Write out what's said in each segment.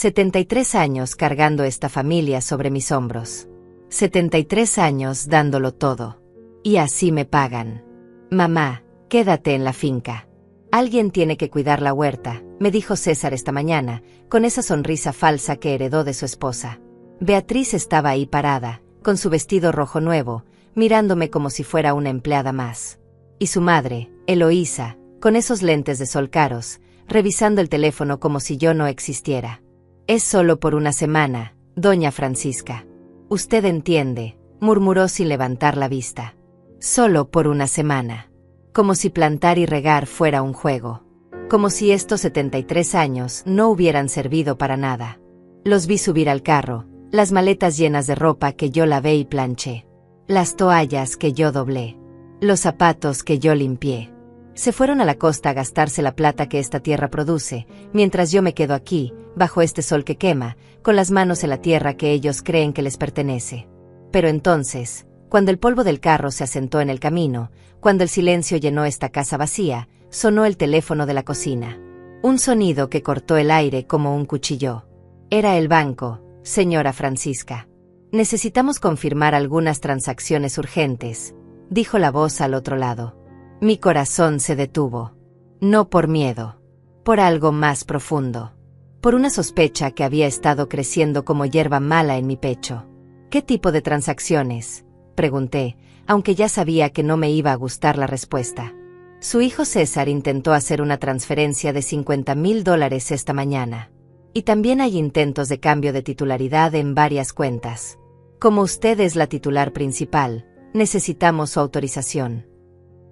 73 años cargando esta familia sobre mis hombros. 73 años dándolo todo. Y así me pagan. Mamá, quédate en la finca. Alguien tiene que cuidar la huerta, me dijo César esta mañana, con esa sonrisa falsa que heredó de su esposa. Beatriz estaba ahí parada, con su vestido rojo nuevo, mirándome como si fuera una empleada más. Y su madre, Eloísa, con esos lentes de sol caros, revisando el teléfono como si yo no existiera. Es solo por una semana, doña Francisca. Usted entiende, murmuró sin levantar la vista. Solo por una semana. Como si plantar y regar fuera un juego. Como si estos 73 años no hubieran servido para nada. Los vi subir al carro, las maletas llenas de ropa que yo lavé y planché. Las toallas que yo doblé. Los zapatos que yo limpié. Se fueron a la costa a gastarse la plata que esta tierra produce, mientras yo me quedo aquí, bajo este sol que quema, con las manos en la tierra que ellos creen que les pertenece. Pero entonces, cuando el polvo del carro se asentó en el camino, cuando el silencio llenó esta casa vacía, sonó el teléfono de la cocina. Un sonido que cortó el aire como un cuchillo. Era el banco, señora Francisca. Necesitamos confirmar algunas transacciones urgentes, dijo la voz al otro lado. Mi corazón se detuvo. No por miedo. Por algo más profundo. Por una sospecha que había estado creciendo como hierba mala en mi pecho. ¿Qué tipo de transacciones?, pregunté, aunque ya sabía que no me iba a gustar la respuesta. Su hijo César intentó hacer una transferencia de $50,000 esta mañana. Y también hay intentos de cambio de titularidad en varias cuentas. Como usted es la titular principal, necesitamos su autorización.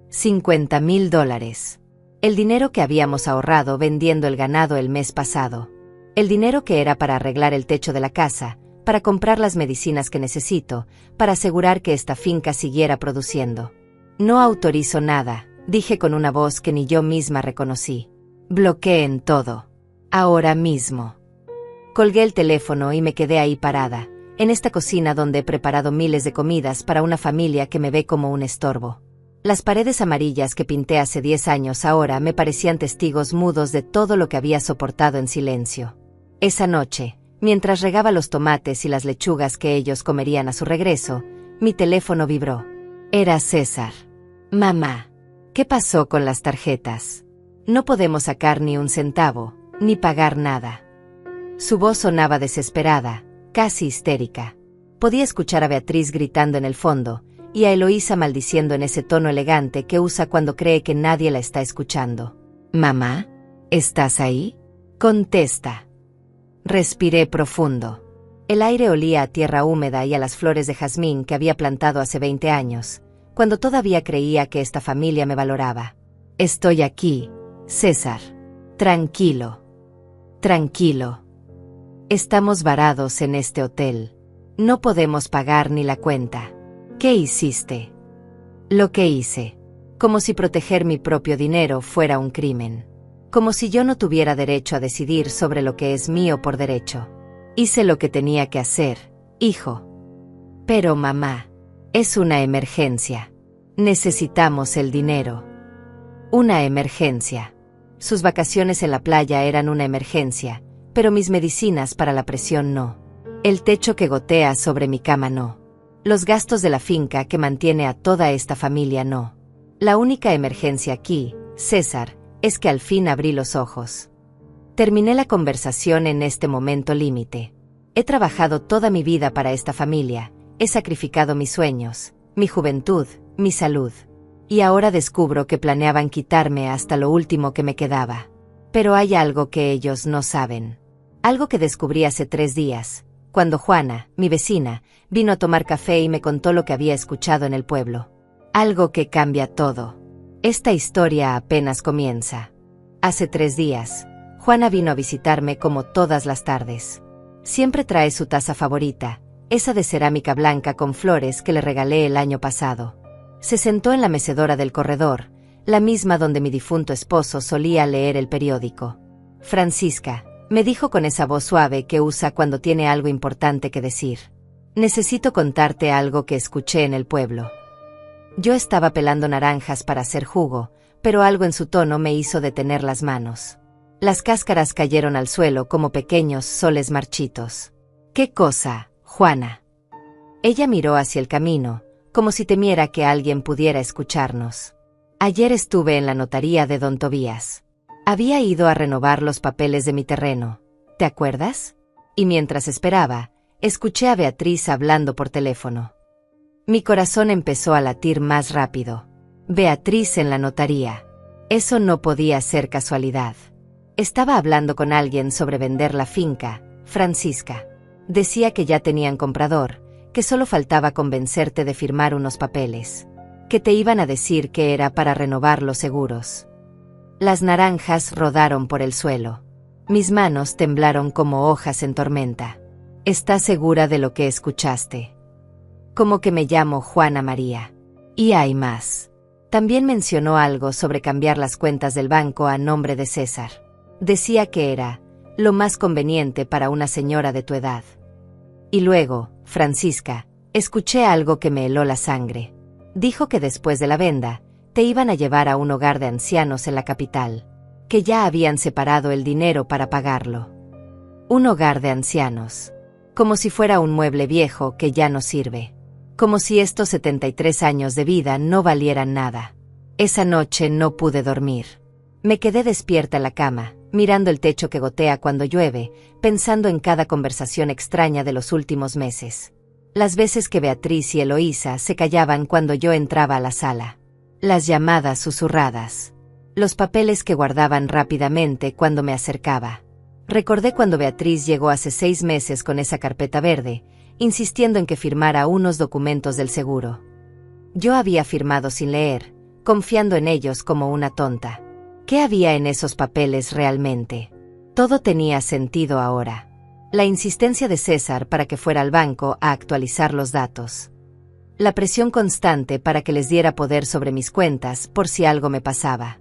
$50,000. El dinero que habíamos ahorrado vendiendo el ganado el mes pasado. El dinero que era para arreglar el techo de la casa, para comprar las medicinas que necesito, para asegurar que esta finca siguiera produciendo. No autorizo nada, dije con una voz que ni yo misma reconocí. Bloqueen todo. Ahora mismo. Colgué el teléfono y me quedé ahí parada, en esta cocina donde he preparado miles de comidas para una familia que me ve como un estorbo. Las paredes amarillas que pinté hace 10 años ahora me parecían testigos mudos de todo lo que había soportado en silencio. Esa noche, mientras regaba los tomates y las lechugas que ellos comerían a su regreso, mi teléfono vibró. Era César. Mamá, ¿qué pasó con las tarjetas? No podemos sacar ni un centavo, ni pagar nada. Su voz sonaba desesperada, casi histérica. Podía escuchar a Beatriz gritando en el fondo, y a Eloísa maldiciendo en ese tono elegante que usa cuando cree que nadie la está escuchando. Mamá, ¿estás ahí? Contesta. Respiré profundo. El aire olía a tierra húmeda y a las flores de jazmín que había plantado hace 20 años, cuando todavía creía que esta familia me valoraba. Estoy aquí, César. Tranquilo. Tranquilo. Estamos varados en este hotel. No podemos pagar ni la cuenta. ¿Qué hiciste? Lo que hice. Como si proteger mi propio dinero fuera un crimen. Como si yo no tuviera derecho a decidir sobre lo que es mío por derecho. Hice lo que tenía que hacer, hijo. Pero mamá, es una emergencia. Necesitamos el dinero. Una emergencia. Sus vacaciones en la playa eran una emergencia, pero mis medicinas para la presión no. El techo que gotea sobre mi cama no. Los gastos de la finca que mantiene a toda esta familia no. La única emergencia aquí, César, es que al fin abrí los ojos. Terminé la conversación en este momento límite. He trabajado toda mi vida para esta familia, he sacrificado mis sueños, mi juventud, mi salud. Y ahora descubro que planeaban quitarme hasta lo último que me quedaba. Pero hay algo que ellos no saben. Algo que descubrí hace 3 días, cuando Juana, mi vecina, vino a tomar café y me contó lo que había escuchado en el pueblo. Algo que cambia todo. Esta historia apenas comienza. Hace 3 días, Juana vino a visitarme como todas las tardes. Siempre trae su taza favorita, esa de cerámica blanca con flores que le regalé el año pasado. Se sentó en la mecedora del corredor, la misma donde mi difunto esposo solía leer el periódico. Francisca, me dijo con esa voz suave que usa cuando tiene algo importante que decir. Necesito contarte algo que escuché en el pueblo. Yo estaba pelando naranjas para hacer jugo, pero algo en su tono me hizo detener las manos. Las cáscaras cayeron al suelo como pequeños soles marchitos. ¿Qué cosa, Juana? Ella miró hacia el camino, como si temiera que alguien pudiera escucharnos. Ayer estuve en la notaría de don Tobías. Había ido a renovar los papeles de mi terreno, ¿te acuerdas? Y mientras esperaba, escuché a Beatriz hablando por teléfono. Mi corazón empezó a latir más rápido. Beatriz en la notaría. Eso no podía ser casualidad. Estaba hablando con alguien sobre vender la finca, Francisca. Decía que ya tenían comprador, que solo faltaba convencerte de firmar unos papeles. Que te iban a decir que era para renovar los seguros. Las naranjas rodaron por el suelo. Mis manos temblaron como hojas en tormenta. ¿Estás segura de lo que escuchaste? Como que me llamo Juana María. Y hay más. También mencionó algo sobre cambiar las cuentas del banco a nombre de César. Decía que era lo más conveniente para una señora de tu edad. Y luego, Francisca, escuché algo que me heló la sangre. Dijo que después de la venda, te iban a llevar a un hogar de ancianos en la capital, que ya habían separado el dinero para pagarlo. Un hogar de ancianos. Como si fuera un mueble viejo que ya no sirve. Como si estos 73 años de vida no valieran nada. Esa noche no pude dormir. Me quedé despierta en la cama, mirando el techo que gotea cuando llueve, pensando en cada conversación extraña de los últimos meses. Las veces que Beatriz y Eloísa se callaban cuando yo entraba a la sala. Las llamadas susurradas. Los papeles que guardaban rápidamente cuando me acercaba. Recordé cuando Beatriz llegó hace 6 meses con esa carpeta verde, insistiendo en que firmara unos documentos del seguro. Yo había firmado sin leer, confiando en ellos como una tonta. ¿Qué había en esos papeles realmente? Todo tenía sentido ahora. La insistencia de César para que fuera al banco a actualizar los datos. La presión constante para que les diera poder sobre mis cuentas por si algo me pasaba.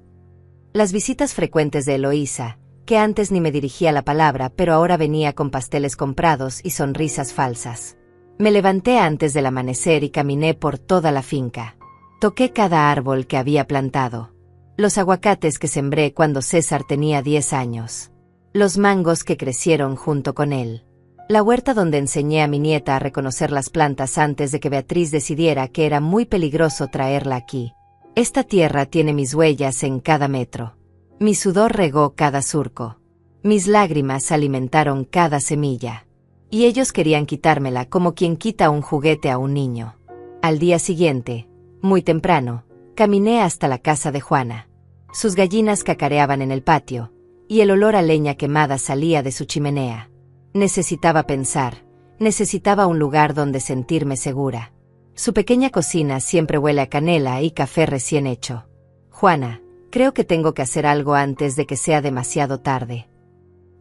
Las visitas frecuentes de Eloísa, que antes ni me dirigía la palabra pero ahora venía con pasteles comprados y sonrisas falsas. Me levanté antes del amanecer y caminé por toda la finca. Toqué cada árbol que había plantado. Los aguacates que sembré cuando César tenía 10 años. Los mangos que crecieron junto con él. La huerta donde enseñé a mi nieta a reconocer las plantas antes de que Beatriz decidiera que era muy peligroso traerla aquí. Esta tierra tiene mis huellas en cada metro. Mi sudor regó cada surco. Mis lágrimas alimentaron cada semilla. Y ellos querían quitármela como quien quita un juguete a un niño. Al día siguiente, muy temprano, caminé hasta la casa de Juana. Sus gallinas cacareaban en el patio, y el olor a leña quemada salía de su chimenea. Necesitaba pensar, necesitaba un lugar donde sentirme segura. Su pequeña cocina siempre huele a canela y café recién hecho. Juana, creo que tengo que hacer algo antes de que sea demasiado tarde.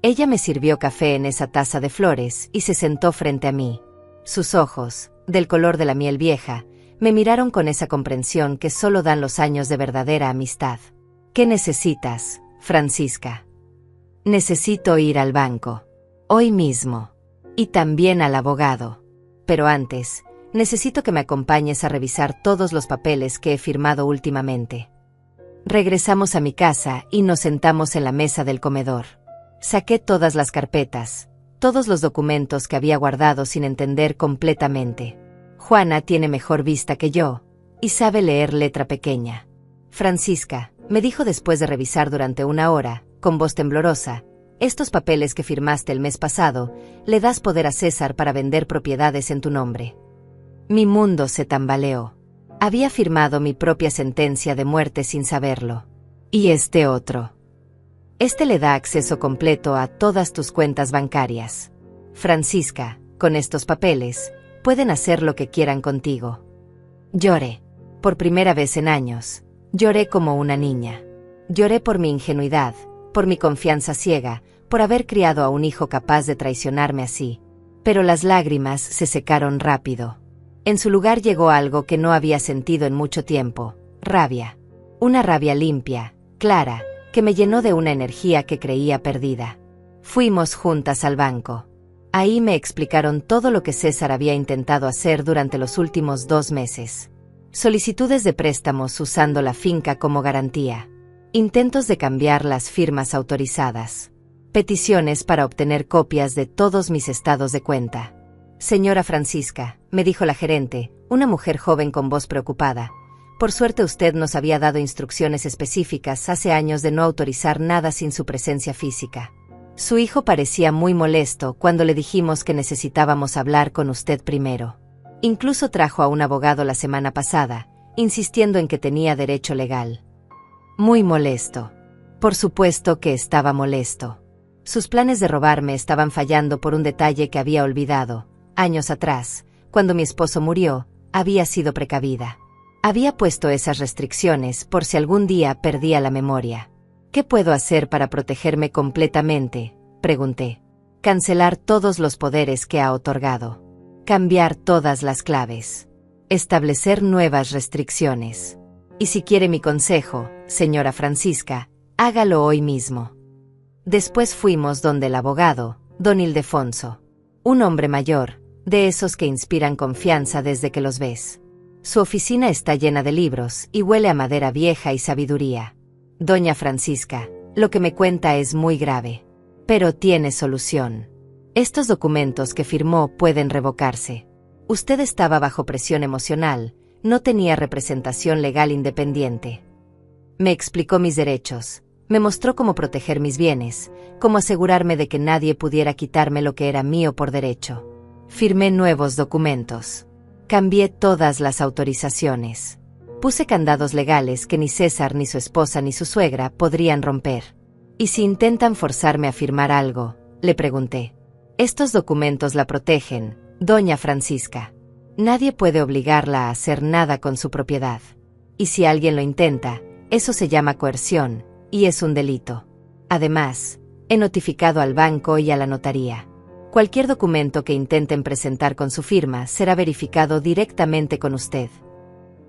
Ella me sirvió café en esa taza de flores y se sentó frente a mí. Sus ojos, del color de la miel vieja, me miraron con esa comprensión que solo dan los años de verdadera amistad. ¿Qué necesitas, Francisca? Necesito ir al banco. Hoy mismo. Y también al abogado. Pero antes, necesito que me acompañes a revisar todos los papeles que he firmado últimamente. Regresamos a mi casa y nos sentamos en la mesa del comedor. Saqué todas las carpetas, todos los documentos que había guardado sin entender completamente. Juana tiene mejor vista que yo, y sabe leer letra pequeña. Francisca, me dijo después de revisar durante 1 hora, con voz temblorosa, estos papeles que firmaste el mes pasado, le das poder a César para vender propiedades en tu nombre. Mi mundo se tambaleó. Había firmado mi propia sentencia de muerte sin saberlo. Y este otro. Este le da acceso completo a todas tus cuentas bancarias. Francisca, con estos papeles, pueden hacer lo que quieran contigo. Lloré. Por primera vez en años. Lloré como una niña. Lloré por mi ingenuidad, por mi confianza ciega, por haber criado a un hijo capaz de traicionarme así. Pero las lágrimas se secaron rápido. En su lugar llegó algo que no había sentido en mucho tiempo: rabia. Una rabia limpia, clara, que me llenó de una energía que creía perdida. Fuimos juntas al banco. Ahí me explicaron todo lo que César había intentado hacer durante los últimos 2 meses. Solicitudes de préstamos usando la finca como garantía. Intentos de cambiar las firmas autorizadas. Peticiones para obtener copias de todos mis estados de cuenta. Señora Francisca, me dijo la gerente, una mujer joven con voz preocupada. Por suerte usted nos había dado instrucciones específicas hace años de no autorizar nada sin su presencia física. Su hijo parecía muy molesto cuando le dijimos que necesitábamos hablar con usted primero. Incluso trajo a un abogado la semana pasada, insistiendo en que tenía derecho legal. Muy molesto. Por supuesto que estaba molesto. Sus planes de robarme estaban fallando por un detalle que había olvidado. Años atrás, cuando mi esposo murió, había sido precavida. Había puesto esas restricciones por si algún día perdía la memoria. ¿Qué puedo hacer para protegerme completamente?, pregunté. Cancelar todos los poderes que ha otorgado. Cambiar todas las claves. Establecer nuevas restricciones. Y si quiere mi consejo, señora Francisca, hágalo hoy mismo. Después fuimos donde el abogado, don Ildefonso. Un hombre mayor, de esos que inspiran confianza desde que los ves. Su oficina está llena de libros y huele a madera vieja y sabiduría. Doña Francisca, lo que me cuenta es muy grave. Pero tiene solución. Estos documentos que firmó pueden revocarse. Usted estaba bajo presión emocional, no tenía representación legal independiente. Me explicó mis derechos, me mostró cómo proteger mis bienes, cómo asegurarme de que nadie pudiera quitarme lo que era mío por derecho. Firmé nuevos documentos. Cambié todas las autorizaciones. Puse candados legales que ni César ni su esposa ni su suegra podrían romper. ¿Y si intentan forzarme a firmar algo?, le pregunté. Estos documentos la protegen, doña Francisca. Nadie puede obligarla a hacer nada con su propiedad. Y si alguien lo intenta, eso se llama coerción, y es un delito. Además, he notificado al banco y a la notaría. Cualquier documento que intenten presentar con su firma será verificado directamente con usted.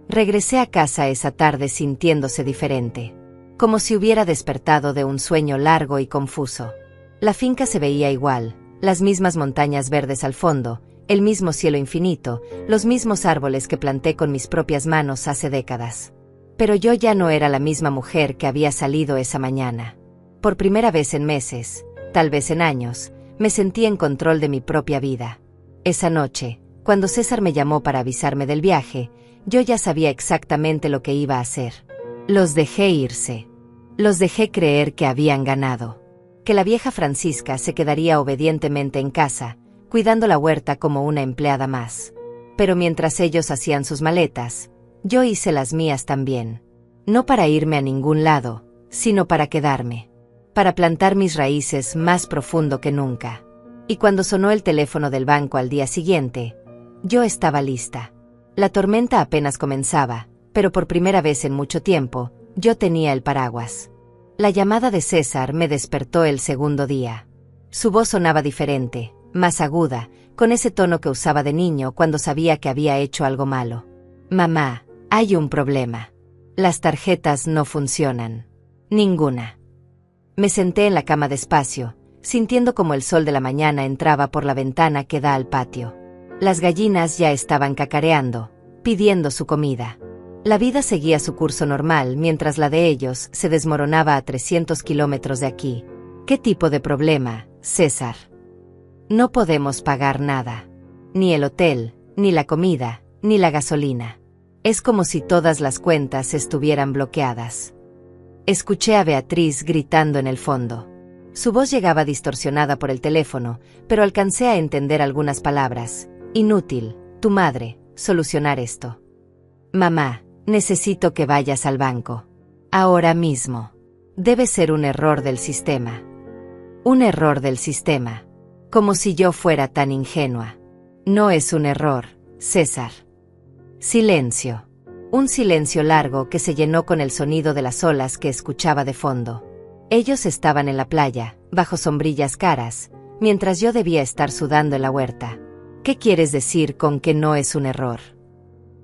Regresé a casa esa tarde sintiéndose diferente. Como si hubiera despertado de un sueño largo y confuso. La finca se veía igual, las mismas montañas verdes al fondo, el mismo cielo infinito, los mismos árboles que planté con mis propias manos hace décadas. Pero yo ya no era la misma mujer que había salido esa mañana. Por primera vez en meses, tal vez en años, me sentí en control de mi propia vida. Esa noche, cuando César me llamó para avisarme del viaje, yo ya sabía exactamente lo que iba a hacer. Los dejé irse. Los dejé creer que habían ganado. Que la vieja Francisca se quedaría obedientemente en casa, cuidando la huerta como una empleada más. Pero mientras ellos hacían sus maletas, yo hice las mías también. No para irme a ningún lado, sino para quedarme. Para plantar mis raíces más profundo que nunca. Y cuando sonó el teléfono del banco al día siguiente, yo estaba lista. La tormenta apenas comenzaba, pero por primera vez en mucho tiempo, yo tenía el paraguas. La llamada de César me despertó el segundo día. Su voz sonaba diferente, más aguda, con ese tono que usaba de niño cuando sabía que había hecho algo malo. Mamá, hay un problema. Las tarjetas no funcionan. Ninguna. Me senté en la cama despacio, sintiendo como el sol de la mañana entraba por la ventana que da al patio. Las gallinas ya estaban cacareando, pidiendo su comida. La vida seguía su curso normal mientras la de ellos se desmoronaba a 300 kilómetros de aquí. ¿Qué tipo de problema, César? No podemos pagar nada. Ni el hotel, ni la comida, ni la gasolina. Es como si todas las cuentas estuvieran bloqueadas. Escuché a Beatriz gritando en el fondo. Su voz llegaba distorsionada por el teléfono, pero alcancé a entender algunas palabras. Inútil, tu madre, solucionar esto. Mamá, necesito que vayas al banco. Ahora mismo. Debe ser un error del sistema. Un error del sistema. Como si yo fuera tan ingenua. No es un error, César. Silencio. Un silencio largo que se llenó con el sonido de las olas que escuchaba de fondo. Ellos estaban en la playa, bajo sombrillas caras, mientras yo debía estar sudando en la huerta. ¿Qué quieres decir con que no es un error?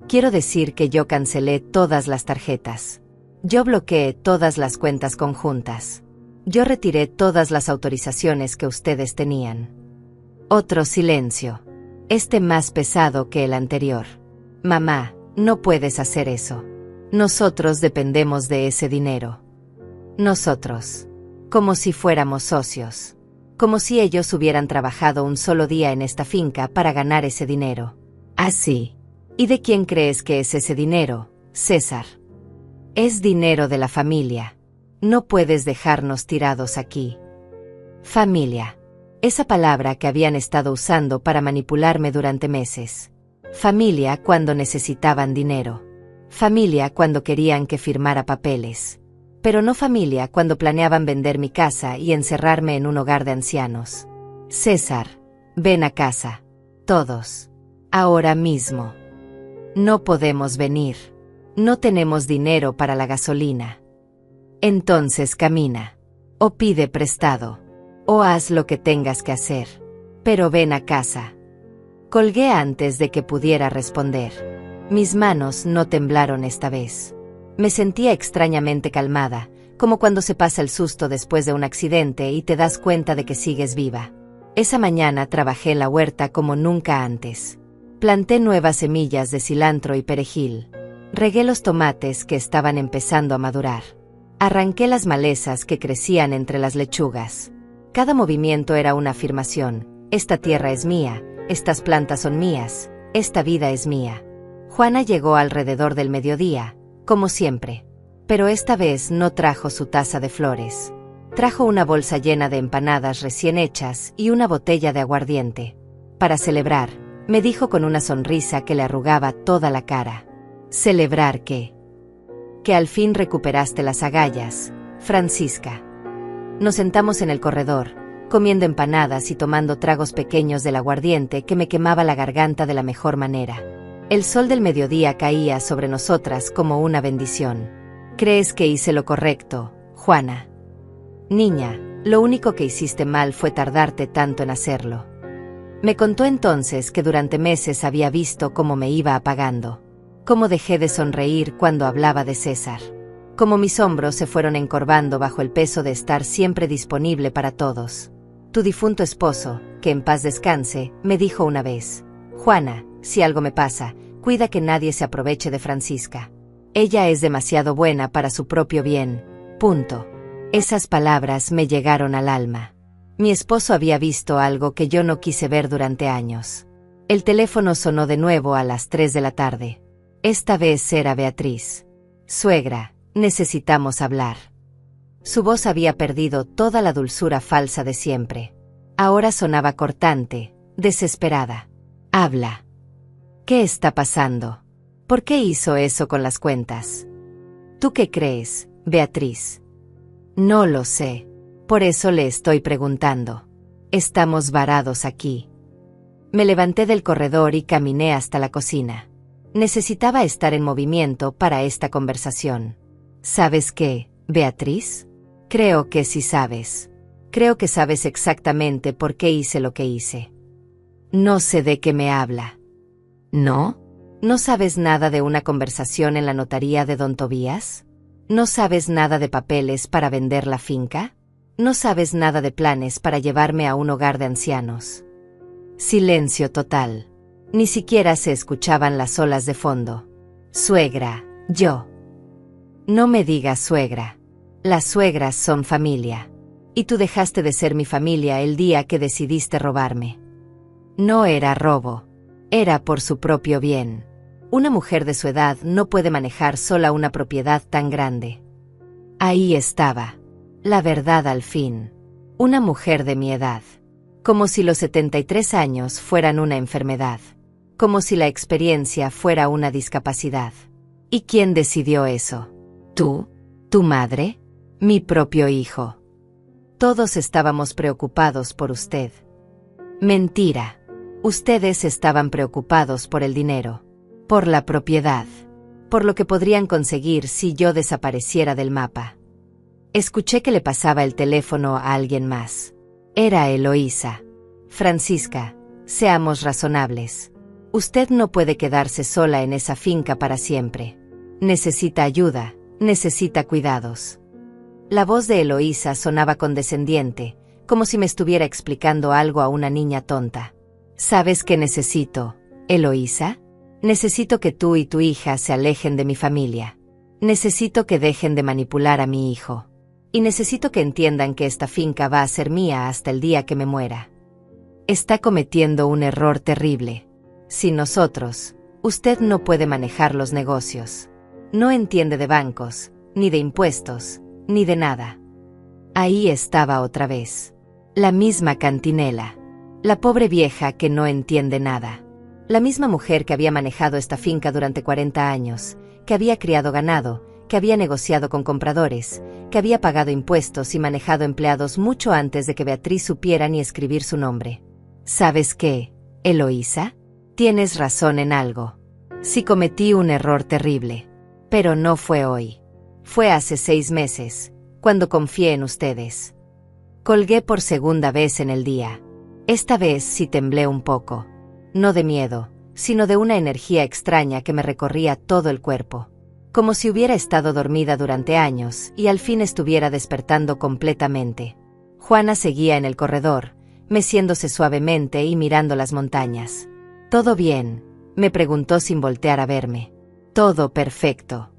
Quiero decir que yo cancelé todas las tarjetas. Yo bloqueé todas las cuentas conjuntas. Yo retiré todas las autorizaciones que ustedes tenían. Otro silencio. Este más pesado que el anterior. Mamá, no puedes hacer eso. Nosotros dependemos de ese dinero. Nosotros. Como si fuéramos socios. Como si ellos hubieran trabajado un solo día en esta finca para ganar ese dinero. Así. ¿Y de quién crees que es ese dinero, César? Es dinero de la familia. No puedes dejarnos tirados aquí. Familia. Esa palabra que habían estado usando para manipularme durante meses. Familia cuando necesitaban dinero. Familia cuando querían que firmara papeles. Pero no familia cuando planeaban vender mi casa y encerrarme en un hogar de ancianos. César, ven a casa. Todos. Ahora mismo. No podemos venir. No tenemos dinero para la gasolina. Entonces camina. O pide prestado. O haz lo que tengas que hacer. Pero ven a casa. Colgué antes de que pudiera responder. Mis manos no temblaron esta vez. Me sentía extrañamente calmada, como cuando se pasa el susto después de un accidente y te das cuenta de que sigues viva. Esa mañana trabajé en la huerta como nunca antes. Planté nuevas semillas de cilantro y perejil. Regué los tomates que estaban empezando a madurar. Arranqué las malezas que crecían entre las lechugas. Cada movimiento era una afirmación. Esta tierra es mía, estas plantas son mías, esta vida es mía. Juana llegó alrededor del mediodía, como siempre. Pero esta vez no trajo su taza de flores. Trajo una bolsa llena de empanadas recién hechas y una botella de aguardiente. Para celebrar, me dijo con una sonrisa que le arrugaba toda la cara. ¿Celebrar qué? Que al fin recuperaste las agallas, Francisca. Nos sentamos en el corredor, comiendo empanadas y tomando tragos pequeños del aguardiente que me quemaba la garganta de la mejor manera. El sol del mediodía caía sobre nosotras como una bendición. ¿Crees que hice lo correcto, Juana? Niña, lo único que hiciste mal fue tardarte tanto en hacerlo. Me contó entonces que durante meses había visto cómo me iba apagando. Cómo dejé de sonreír cuando hablaba de César. Cómo mis hombros se fueron encorvando bajo el peso de estar siempre disponible para todos. Tu difunto esposo, que en paz descanse, me dijo una vez: Juana, si algo me pasa, cuida que nadie se aproveche de Francisca. Ella es demasiado buena para su propio bien. Punto. Esas palabras me llegaron al alma. Mi esposo había visto algo que yo no quise ver durante años. El teléfono sonó de nuevo a las 3 de la tarde. Esta vez era Beatriz. Suegra, necesitamos hablar. Su voz había perdido toda la dulzura falsa de siempre. Ahora sonaba cortante, desesperada. Habla. ¿Qué está pasando? ¿Por qué hizo eso con las cuentas? ¿Tú qué crees, Beatriz? No lo sé. Por eso le estoy preguntando. Estamos varados aquí. Me levanté del corredor y caminé hasta la cocina. Necesitaba estar en movimiento para esta conversación. ¿Sabes qué, Beatriz? Creo que sí sabes. Creo que sabes exactamente por qué hice lo que hice. No sé de qué me habla. ¿No? ¿No sabes nada de una conversación en la notaría de don Tobías? ¿No sabes nada de papeles para vender la finca? ¿No sabes nada de planes para llevarme a un hogar de ancianos? Silencio total. Ni siquiera se escuchaban las olas de fondo. Suegra, yo. No me digas suegra. Las suegras son familia. Y tú dejaste de ser mi familia el día que decidiste robarme. No era robo. Era por su propio bien. Una mujer de su edad no puede manejar sola una propiedad tan grande. Ahí estaba. La verdad al fin. Una mujer de mi edad. Como si los 73 años fueran una enfermedad. Como si la experiencia fuera una discapacidad. ¿Y quién decidió eso? ¿Tú? ¿Tu madre? Mi propio hijo. Todos estábamos preocupados por usted. Mentira. Ustedes estaban preocupados por el dinero. Por la propiedad. Por lo que podrían conseguir si yo desapareciera del mapa. Escuché que le pasaba el teléfono a alguien más. Era Eloísa. Francisca, seamos razonables. Usted no puede quedarse sola en esa finca para siempre. Necesita ayuda, necesita cuidados. La voz de Eloísa sonaba condescendiente, como si me estuviera explicando algo a una niña tonta. ¿Sabes qué necesito, Eloísa? Necesito que tú y tu hija se alejen de mi familia. Necesito que dejen de manipular a mi hijo. Y necesito que entiendan que esta finca va a ser mía hasta el día que me muera. Está cometiendo un error terrible. Sin nosotros, usted no puede manejar los negocios. No entiende de bancos, ni de impuestos, ni de nada. Ahí estaba otra vez. La misma cantinela. La pobre vieja que no entiende nada. La misma mujer que había manejado esta finca durante 40 años, que había criado ganado, que había negociado con compradores, que había pagado impuestos y manejado empleados mucho antes de que Beatriz supiera ni escribir su nombre. ¿Sabes qué, Eloísa? Tienes razón en algo. Sí cometí un error terrible. Pero no fue hoy. Fue hace 6 meses, cuando confié en ustedes. Colgué por segunda vez en el día. Esta vez sí temblé un poco. No de miedo, sino de una energía extraña que me recorría todo el cuerpo. Como si hubiera estado dormida durante años y al fin estuviera despertando completamente. Juana seguía en el corredor, meciéndose suavemente y mirando las montañas. ¿Todo bien?, me preguntó sin voltear a verme. Todo perfecto.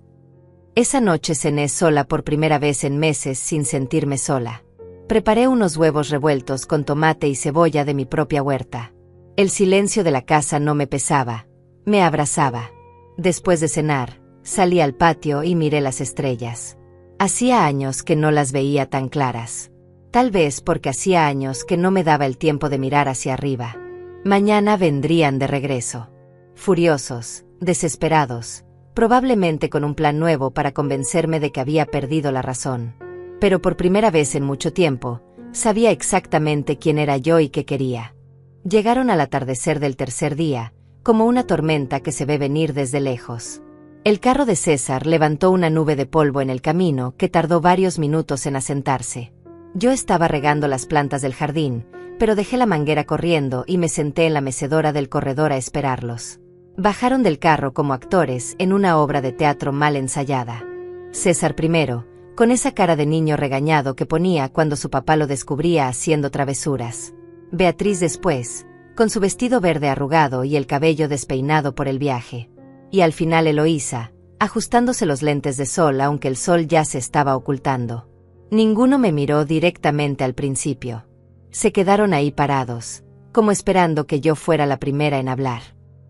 Esa noche cené sola por primera vez en meses sin sentirme sola. Preparé unos huevos revueltos con tomate y cebolla de mi propia huerta. El silencio de la casa no me pesaba, me abrazaba. Después de cenar, salí al patio y miré las estrellas. Hacía años que no las veía tan claras. Tal vez porque hacía años que no me daba el tiempo de mirar hacia arriba. Mañana vendrían de regreso. Furiosos, desesperados, probablemente con un plan nuevo para convencerme de que había perdido la razón. Pero por primera vez en mucho tiempo, sabía exactamente quién era yo y qué quería. Llegaron al atardecer del tercer día, como una tormenta que se ve venir desde lejos. El carro de César levantó una nube de polvo en el camino que tardó varios minutos en asentarse. Yo estaba regando las plantas del jardín, pero dejé la manguera corriendo y me senté en la mecedora del corredor a esperarlos. Bajaron del carro como actores en una obra de teatro mal ensayada. César primero, con esa cara de niño regañado que ponía cuando su papá lo descubría haciendo travesuras. Beatriz después, con su vestido verde arrugado y el cabello despeinado por el viaje. Y al final Eloísa, ajustándose los lentes de sol aunque el sol ya se estaba ocultando. Ninguno me miró directamente al principio. Se quedaron ahí parados, como esperando que yo fuera la primera en hablar.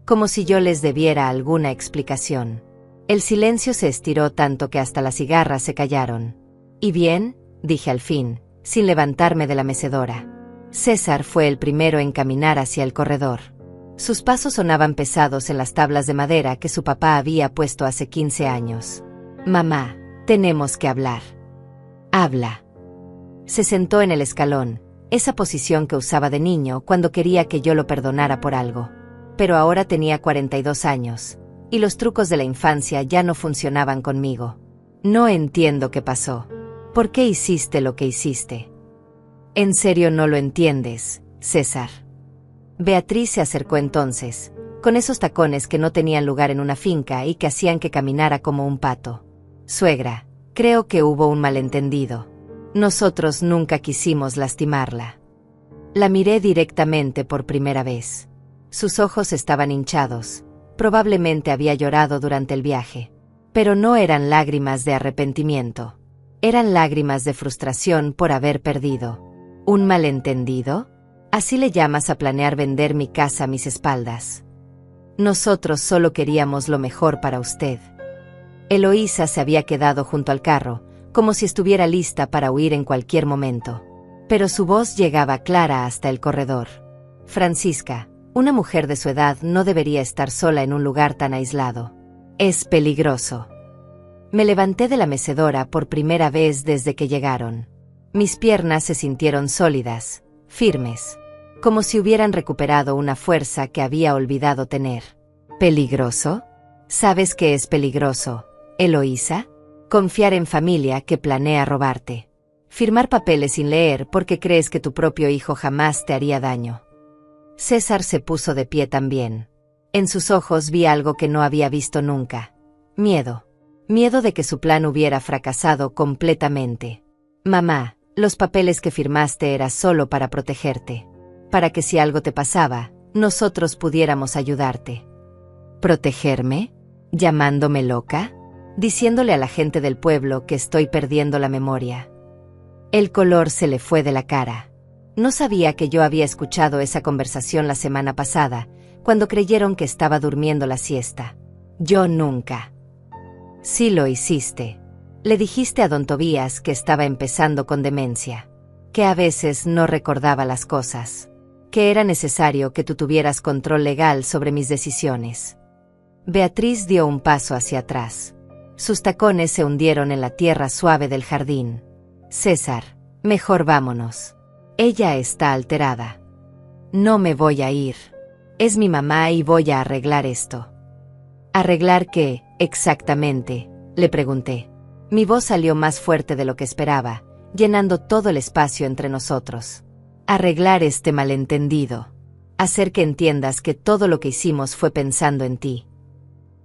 Como si yo les debiera alguna explicación. El silencio se estiró tanto que hasta las cigarras se callaron. ¿Y bien?, dije al fin, sin levantarme de la mecedora. César fue el primero en caminar hacia el corredor. Sus pasos sonaban pesados en las tablas de madera que su papá había puesto hace 15 años. «Mamá, tenemos que hablar». «Habla». Se sentó en el escalón, esa posición que usaba de niño cuando quería que yo lo perdonara por algo. Pero ahora tenía 42 años, y los trucos de la infancia ya no funcionaban conmigo. «No entiendo qué pasó. ¿Por qué hiciste lo que hiciste?» «¿En serio no lo entiendes, César?» Beatriz se acercó entonces, con esos tacones que no tenían lugar en una finca y que hacían que caminara como un pato. «Suegra, creo que hubo un malentendido. Nosotros nunca quisimos lastimarla». La miré directamente por primera vez. Sus ojos estaban hinchados. Probablemente había llorado durante el viaje. Pero no eran lágrimas de arrepentimiento. Eran lágrimas de frustración por haber perdido. ¿Un malentendido? ¿Así le llamas a planear vender mi casa a mis espaldas? Nosotros solo queríamos lo mejor para usted. Eloísa se había quedado junto al carro, como si estuviera lista para huir en cualquier momento. Pero su voz llegaba clara hasta el corredor. «Francisca, una mujer de su edad no debería estar sola en un lugar tan aislado. Es peligroso». Me levanté de la mecedora por primera vez desde que llegaron. Mis piernas se sintieron sólidas, firmes, como si hubieran recuperado una fuerza que había olvidado tener. ¿Peligroso? ¿Sabes qué es peligroso, Eloísa? Confiar en familia que planea robarte. Firmar papeles sin leer porque crees que tu propio hijo jamás te haría daño. César se puso de pie también. En sus ojos vi algo que no había visto nunca. Miedo. Miedo de que su plan hubiera fracasado completamente. «Mamá, los papeles que firmaste era solo para protegerte. Para que si algo te pasaba, nosotros pudiéramos ayudarte». ¿Protegerme? ¿Llamándome loca? ¿Diciéndole a la gente del pueblo que estoy perdiendo la memoria? El color se le fue de la cara. No sabía que yo había escuchado esa conversación la semana pasada, cuando creyeron que estaba durmiendo la siesta. Yo nunca. Sí lo hiciste. Le dijiste a don Tobías que estaba empezando con demencia, que a veces no recordaba las cosas, que era necesario que tú tuvieras control legal sobre mis decisiones. Beatriz dio un paso hacia atrás. Sus tacones se hundieron en la tierra suave del jardín. César, mejor vámonos. Ella está alterada. No me voy a ir. Es mi mamá y voy a arreglar esto. ¿Arreglar qué, exactamente?, le pregunté. Mi voz salió más fuerte de lo que esperaba, llenando todo el espacio entre nosotros. Arreglar este malentendido. Hacer que entiendas que todo lo que hicimos fue pensando en ti.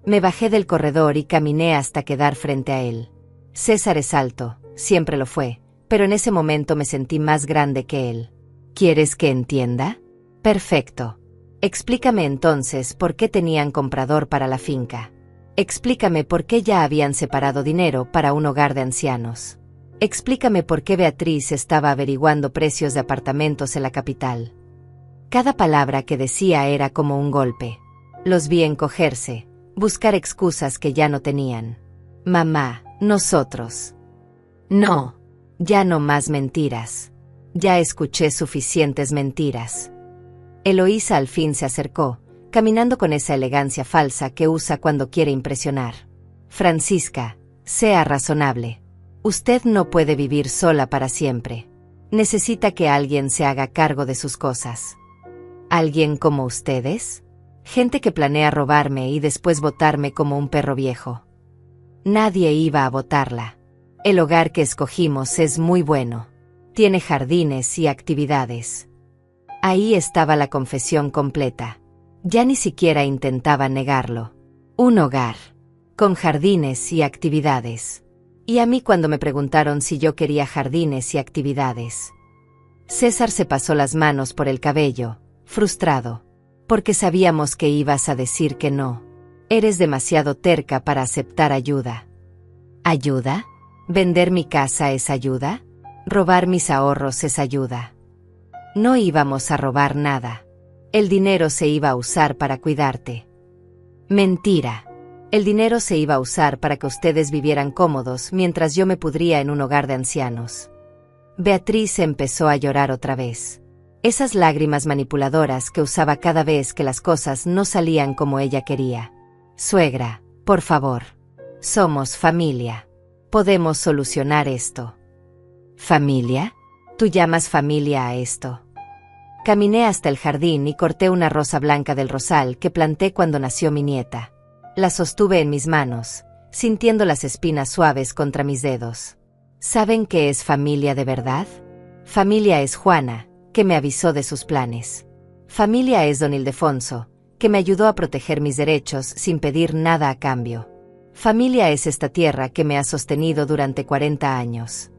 Me bajé del corredor y caminé hasta quedar frente a él. César es alto, siempre lo fue, pero en ese momento me sentí más grande que él. ¿Quieres que entienda? Perfecto. Explícame entonces por qué tenían comprador para la finca. Explícame por qué ya habían separado dinero para un hogar de ancianos. Explícame por qué Beatriz estaba averiguando precios de apartamentos en la capital. Cada palabra que decía era como un golpe. Los vi encogerse, buscar excusas que ya no tenían. Mamá, nosotros. No, ya no más mentiras. Ya escuché suficientes mentiras. Eloísa al fin se acercó, caminando con esa elegancia falsa que usa cuando quiere impresionar. Francisca, sea razonable. Usted no puede vivir sola para siempre. Necesita que alguien se haga cargo de sus cosas. ¿Alguien como ustedes? Gente que planea robarme y después botarme como un perro viejo. Nadie iba a botarla. El hogar que escogimos es muy bueno. Tiene jardines y actividades. Ahí estaba la confesión completa. Ya ni siquiera intentaba negarlo. Un hogar. Con jardines y actividades. Y a mí cuando me preguntaron si yo quería jardines y actividades. César se pasó las manos por el cabello, frustrado. Porque sabíamos que ibas a decir que no. Eres demasiado terca para aceptar ayuda. ¿Ayuda? ¿Vender mi casa es ayuda? ¿Robar mis ahorros es ayuda? No íbamos a robar nada. El dinero se iba a usar para cuidarte. Mentira. El dinero se iba a usar para que ustedes vivieran cómodos mientras yo me pudría en un hogar de ancianos. Beatriz empezó a llorar otra vez. Esas lágrimas manipuladoras que usaba cada vez que las cosas no salían como ella quería. Suegra, por favor. Somos familia. Podemos solucionar esto. ¿Familia? ¿Tú llamas familia a esto? Caminé hasta el jardín y corté una rosa blanca del rosal que planté cuando nació mi nieta. La sostuve en mis manos, sintiendo las espinas suaves contra mis dedos. ¿Saben qué es familia de verdad? Familia es Juana, que me avisó de sus planes. Familia es don Ildefonso, que me ayudó a proteger mis derechos sin pedir nada a cambio. Familia es esta tierra que me ha sostenido durante 40 años.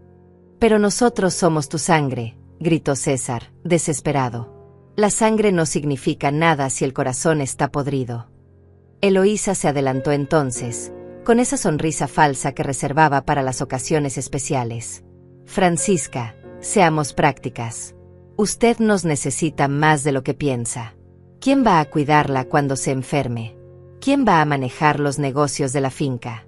Pero nosotros somos tu sangre, gritó César, desesperado. La sangre no significa nada si el corazón está podrido. Eloísa se adelantó entonces, con esa sonrisa falsa que reservaba para las ocasiones especiales. Francisca, seamos prácticas. Usted nos necesita más de lo que piensa. ¿Quién va a cuidarla cuando se enferme? ¿Quién va a manejar los negocios de la finca?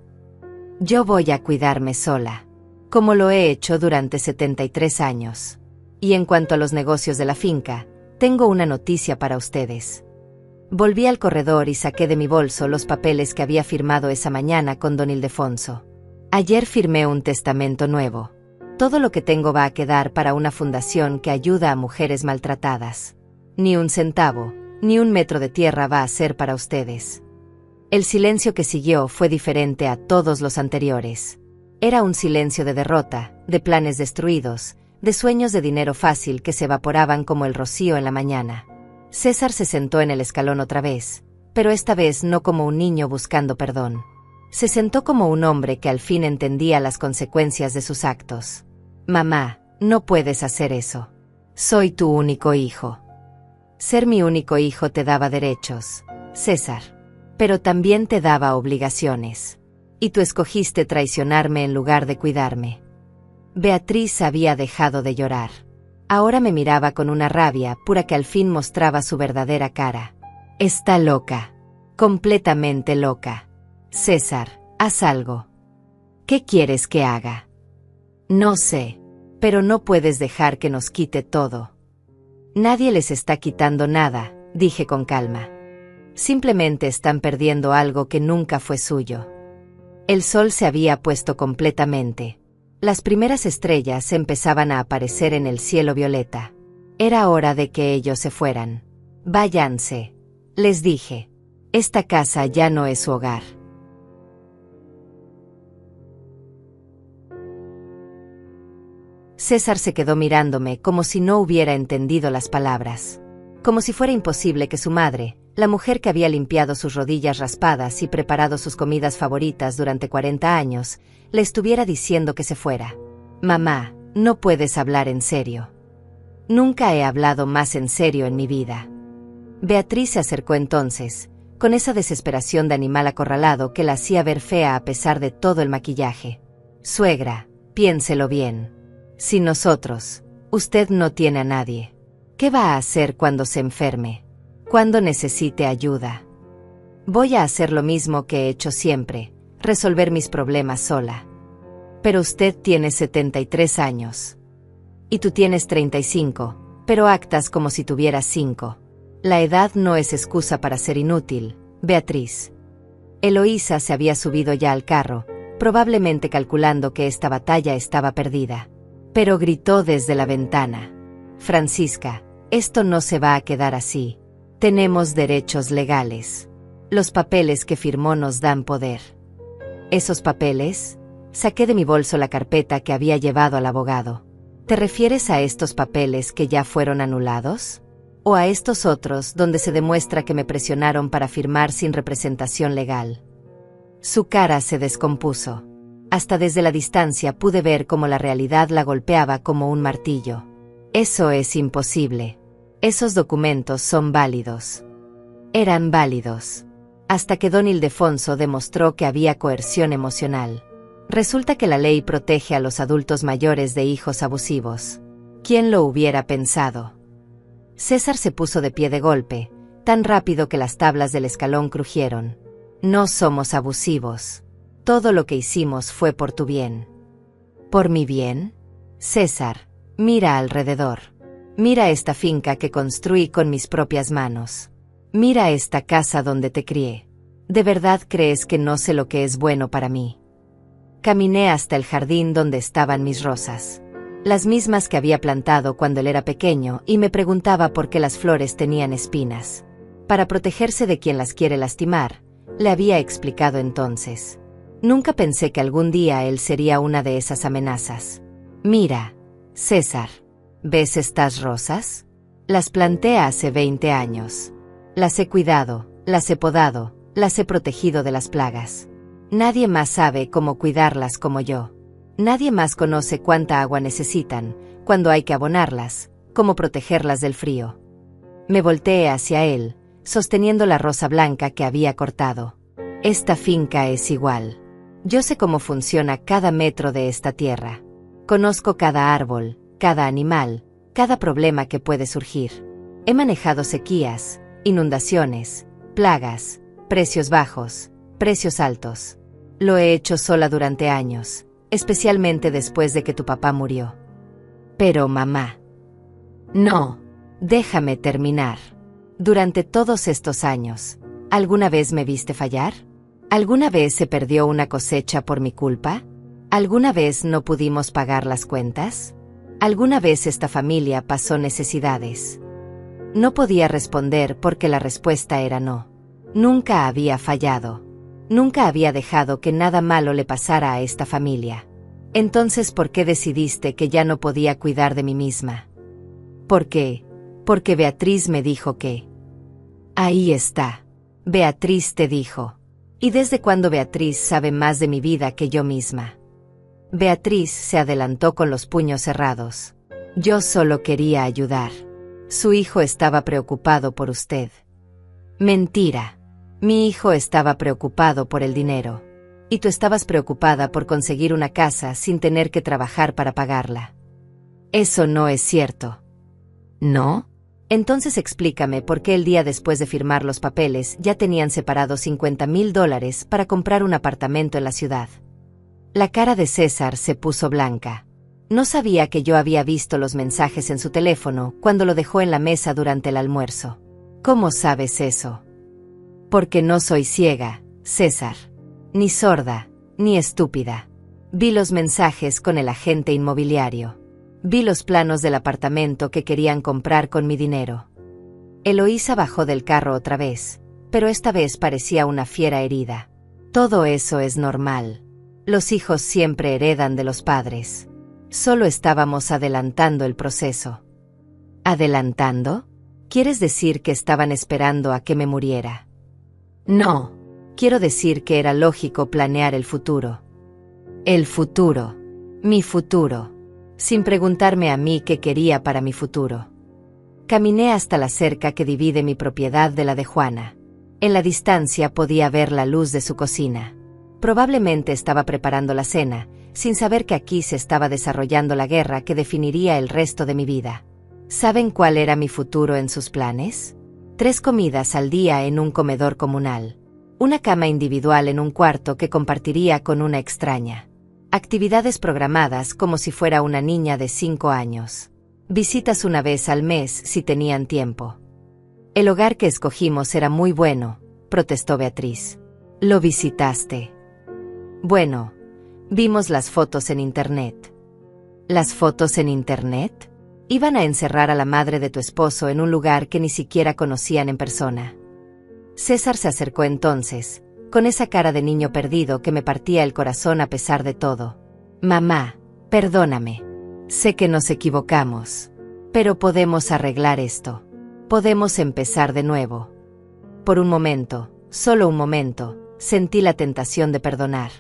Yo voy a cuidarme sola, como lo he hecho durante 73 años. Y en cuanto a los negocios de la finca, tengo una noticia para ustedes. Volví al corredor y saqué de mi bolso los papeles que había firmado esa mañana con don Ildefonso. Ayer firmé un testamento nuevo. Todo lo que tengo va a quedar para una fundación que ayuda a mujeres maltratadas. Ni un centavo, ni un metro de tierra va a ser para ustedes. El silencio que siguió fue diferente a todos los anteriores. Era un silencio de derrota, de planes destruidos, de sueños de dinero fácil que se evaporaban como el rocío en la mañana. César se sentó en el escalón otra vez, pero esta vez no como un niño buscando perdón. Se sentó como un hombre que al fin entendía las consecuencias de sus actos. Mamá, no puedes hacer eso. Soy tu único hijo. Ser mi único hijo te daba derechos, César. Pero también te daba obligaciones. Y tú escogiste traicionarme en lugar de cuidarme. Beatriz había dejado de llorar. Ahora me miraba con una rabia pura que al fin mostraba su verdadera cara. Está loca. Completamente loca. César, haz algo. ¿Qué quieres que haga? No sé. Pero no puedes dejar que nos quite todo. Nadie les está quitando nada, dije con calma. Simplemente están perdiendo algo que nunca fue suyo. El sol se había puesto completamente. Las primeras estrellas empezaban a aparecer en el cielo violeta. Era hora de que ellos se fueran. Váyanse, les dije. Esta casa ya no es su hogar. César se quedó mirándome como si no hubiera entendido las palabras. Como si fuera imposible que su madre, la mujer que había limpiado sus rodillas raspadas y preparado sus comidas favoritas durante 40 años, le estuviera diciendo que se fuera. Mamá, no puedes hablar en serio. Nunca he hablado más en serio en mi vida. Beatriz se acercó entonces, con esa desesperación de animal acorralado que la hacía ver fea a pesar de todo el maquillaje. Suegra, piénselo bien. Sin nosotros, usted no tiene a nadie. ¿Qué va a hacer cuando se enferme? Cuando necesite ayuda. Voy a hacer lo mismo que he hecho siempre, resolver mis problemas sola. Pero usted tiene 73 años. Y tú tienes 35, pero actas como si tuvieras 5. La edad no es excusa para ser inútil, Beatriz. Eloísa se había subido ya al carro, probablemente calculando que esta batalla estaba perdida. Pero gritó desde la ventana. Francisca, esto no se va a quedar así. Tenemos derechos legales. Los papeles que firmó nos dan poder. ¿Esos papeles? Saqué de mi bolso la carpeta que había llevado al abogado. ¿Te refieres a estos papeles que ya fueron anulados? ¿O a estos otros donde se demuestra que me presionaron para firmar sin representación legal? Su cara se descompuso. Hasta desde la distancia pude ver cómo la realidad la golpeaba como un martillo. Eso es imposible. Esos documentos son válidos. Eran válidos. Hasta que don Ildefonso demostró que había coerción emocional. Resulta que la ley protege a los adultos mayores de hijos abusivos. ¿Quién lo hubiera pensado? César se puso de pie de golpe, tan rápido que las tablas del escalón crujieron. No somos abusivos. Todo lo que hicimos fue por tu bien. ¿Por mi bien? César, mira alrededor. Mira esta finca que construí con mis propias manos. Mira esta casa donde te crié. ¿De verdad crees que no sé lo que es bueno para mí? Caminé hasta el jardín donde estaban mis rosas. Las mismas que había plantado cuando él era pequeño y me preguntaba por qué las flores tenían espinas. Para protegerse de quien las quiere lastimar, le había explicado entonces. Nunca pensé que algún día él sería una de esas amenazas. Mira, César, ¿ves estas rosas? Las planté hace 20 años. Las he cuidado, las he podado, las he protegido de las plagas. Nadie más sabe cómo cuidarlas como yo. Nadie más conoce cuánta agua necesitan, cuándo hay que abonarlas, cómo protegerlas del frío. Me volteé hacia él, sosteniendo la rosa blanca que había cortado. Esta finca es igual. Yo sé cómo funciona cada metro de esta tierra. Conozco cada árbol, cada animal, cada problema que puede surgir. He manejado sequías, inundaciones, plagas, precios bajos, precios altos. Lo he hecho sola durante años, especialmente después de que tu papá murió. Pero mamá. No, déjame terminar. Durante todos estos años, ¿alguna vez me viste fallar? ¿Alguna vez se perdió una cosecha por mi culpa? ¿Alguna vez no pudimos pagar las cuentas? ¿Alguna vez esta familia pasó necesidades? No podía responder porque la respuesta era no. Nunca había fallado. Nunca había dejado que nada malo le pasara a esta familia. Entonces, ¿por qué decidiste que ya no podía cuidar de mí misma? ¿Por qué? Porque Beatriz me dijo que... Ahí está. Beatriz te dijo. ¿Y desde cuándo Beatriz sabe más de mi vida que yo misma? Beatriz se adelantó con los puños cerrados. Yo solo quería ayudar. Su hijo estaba preocupado por usted. Mentira. Mi hijo estaba preocupado por el dinero. Y tú estabas preocupada por conseguir una casa sin tener que trabajar para pagarla. Eso no es cierto. ¿No? Entonces explícame por qué el día después de firmar los papeles ya tenían separados $50,000 para comprar un apartamento en la ciudad. La cara de César se puso blanca. No sabía que yo había visto los mensajes en su teléfono cuando lo dejó en la mesa durante el almuerzo. ¿Cómo sabes eso? Porque no soy ciega, César. Ni sorda, ni estúpida. Vi los mensajes con el agente inmobiliario. Vi los planos del apartamento que querían comprar con mi dinero. Eloísa bajó del carro otra vez, pero esta vez parecía una fiera herida. Todo eso es normal. Los hijos siempre heredan de los padres. Solo estábamos adelantando el proceso. ¿Adelantando? ¿Quieres decir que estaban esperando a que me muriera? No. Quiero decir que era lógico planear el futuro. El futuro. Mi futuro. Sin preguntarme a mí qué quería para mi futuro. Caminé hasta la cerca que divide mi propiedad de la de Juana. En la distancia podía ver la luz de su cocina. Probablemente estaba preparando la cena, sin saber que aquí se estaba desarrollando la guerra que definiría el resto de mi vida. ¿Saben cuál era mi futuro en sus planes? 3 comidas al día en un comedor comunal. Una cama individual en un cuarto que compartiría con una extraña. Actividades programadas como si fuera una niña de 5 años. Visitas una vez al mes si tenían tiempo. El hogar que escogimos era muy bueno, protestó Beatriz. ¿Lo visitaste? Bueno, vimos las fotos en internet. ¿Las fotos en internet? Iban a encerrar a la madre de tu esposo en un lugar que ni siquiera conocían en persona. César se acercó entonces, con esa cara de niño perdido que me partía el corazón a pesar de todo. Mamá, perdóname. Sé que nos equivocamos. Pero podemos arreglar esto. Podemos empezar de nuevo. Por un momento, solo un momento, sentí la tentación de perdonar.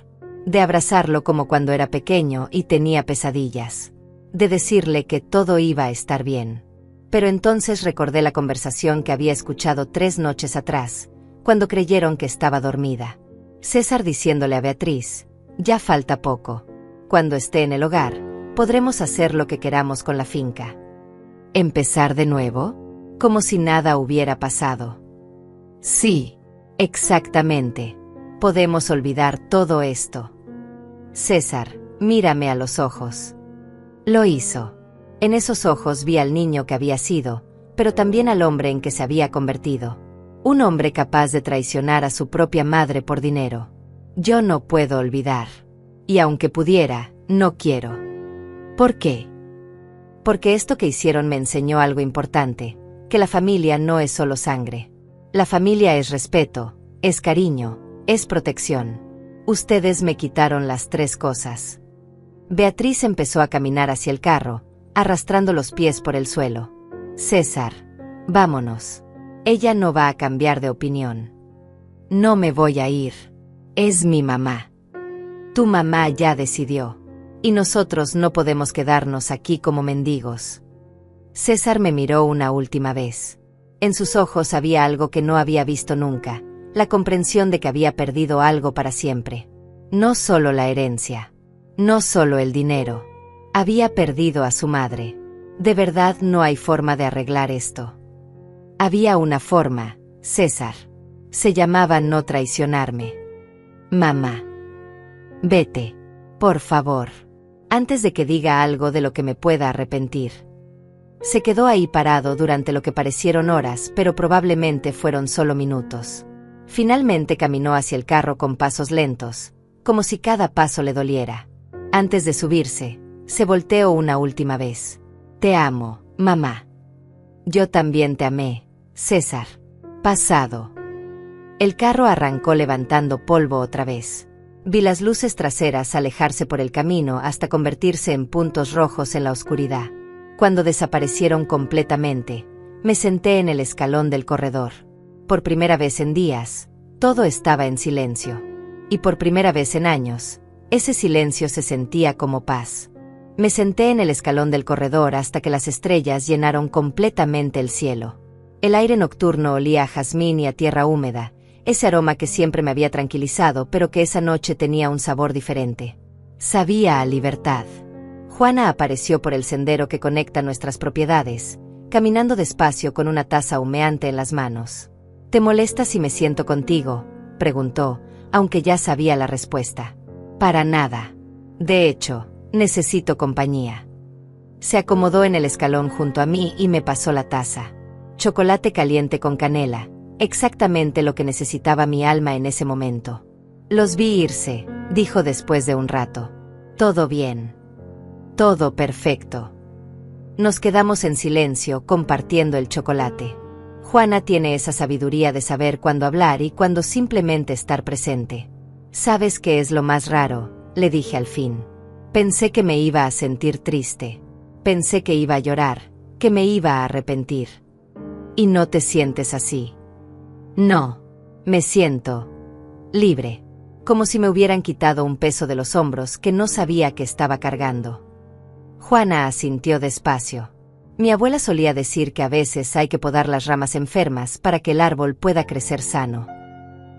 De abrazarlo como cuando era pequeño y tenía pesadillas. De decirle que todo iba a estar bien. Pero entonces recordé la conversación que había escuchado 3 noches atrás, cuando creyeron que estaba dormida. César diciéndole a Beatriz, ya falta poco. Cuando esté en el hogar, podremos hacer lo que queramos con la finca. ¿Empezar de nuevo? Como si nada hubiera pasado. Sí, exactamente. Podemos olvidar todo esto. César, mírame a los ojos. Lo hizo. En esos ojos vi al niño que había sido, pero también al hombre en que se había convertido. Un hombre capaz de traicionar a su propia madre por dinero. Yo no puedo olvidar. Y aunque pudiera, no quiero. ¿Por qué? Porque esto que hicieron me enseñó algo importante, que la familia no es solo sangre. La familia es respeto, es cariño, es protección. Ustedes me quitaron las 3 cosas. Beatriz empezó a caminar hacia el carro, arrastrando los pies por el suelo. César, vámonos. Ella no va a cambiar de opinión. No me voy a ir. Es mi mamá. Tu mamá ya decidió. Y nosotros no podemos quedarnos aquí como mendigos. César me miró una última vez. En sus ojos había algo que no había visto nunca, la comprensión de que había perdido algo para siempre. No solo la herencia. No solo el dinero. Había perdido a su madre. De verdad no hay forma de arreglar esto. Había una forma, César. Se llamaba no traicionarme. Mamá. Vete. Por favor. Antes de que diga algo de lo que me pueda arrepentir. Se quedó ahí parado durante lo que parecieron horas, pero probablemente fueron solo minutos. Finalmente caminó hacia el carro con pasos lentos, como si cada paso le doliera. Antes de subirse, se volteó una última vez. Te amo, mamá. Yo también te amé, César. Pasado. El carro arrancó levantando polvo otra vez. Vi las luces traseras alejarse por el camino hasta convertirse en puntos rojos en la oscuridad. Cuando desaparecieron completamente, me senté en el escalón del corredor. Por primera vez en días, todo estaba en silencio. Y por primera vez en años, ese silencio se sentía como paz. Me senté en el escalón del corredor hasta que las estrellas llenaron completamente el cielo. El aire nocturno olía a jazmín y a tierra húmeda, ese aroma que siempre me había tranquilizado, pero que esa noche tenía un sabor diferente. Sabía a libertad. Juana apareció por el sendero que conecta nuestras propiedades, caminando despacio con una taza humeante en las manos. ¿Te molesta si me siento contigo?, preguntó, aunque ya sabía la respuesta. Para nada. De hecho, necesito compañía. Se acomodó en el escalón junto a mí y me pasó la taza. Chocolate caliente con canela, exactamente lo que necesitaba mi alma en ese momento. Los vi irse, dijo después de un rato. Todo bien. Todo perfecto. Nos quedamos en silencio, compartiendo el chocolate. Juana tiene esa sabiduría de saber cuándo hablar y cuándo simplemente estar presente. ¿Sabes qué es lo más raro?, le dije al fin. Pensé que me iba a sentir triste. Pensé que iba a llorar, que me iba a arrepentir. ¿Y no te sientes así? No. Me siento libre. Como si me hubieran quitado un peso de los hombros que no sabía que estaba cargando. Juana asintió despacio. Mi abuela solía decir que a veces hay que podar las ramas enfermas para que el árbol pueda crecer sano.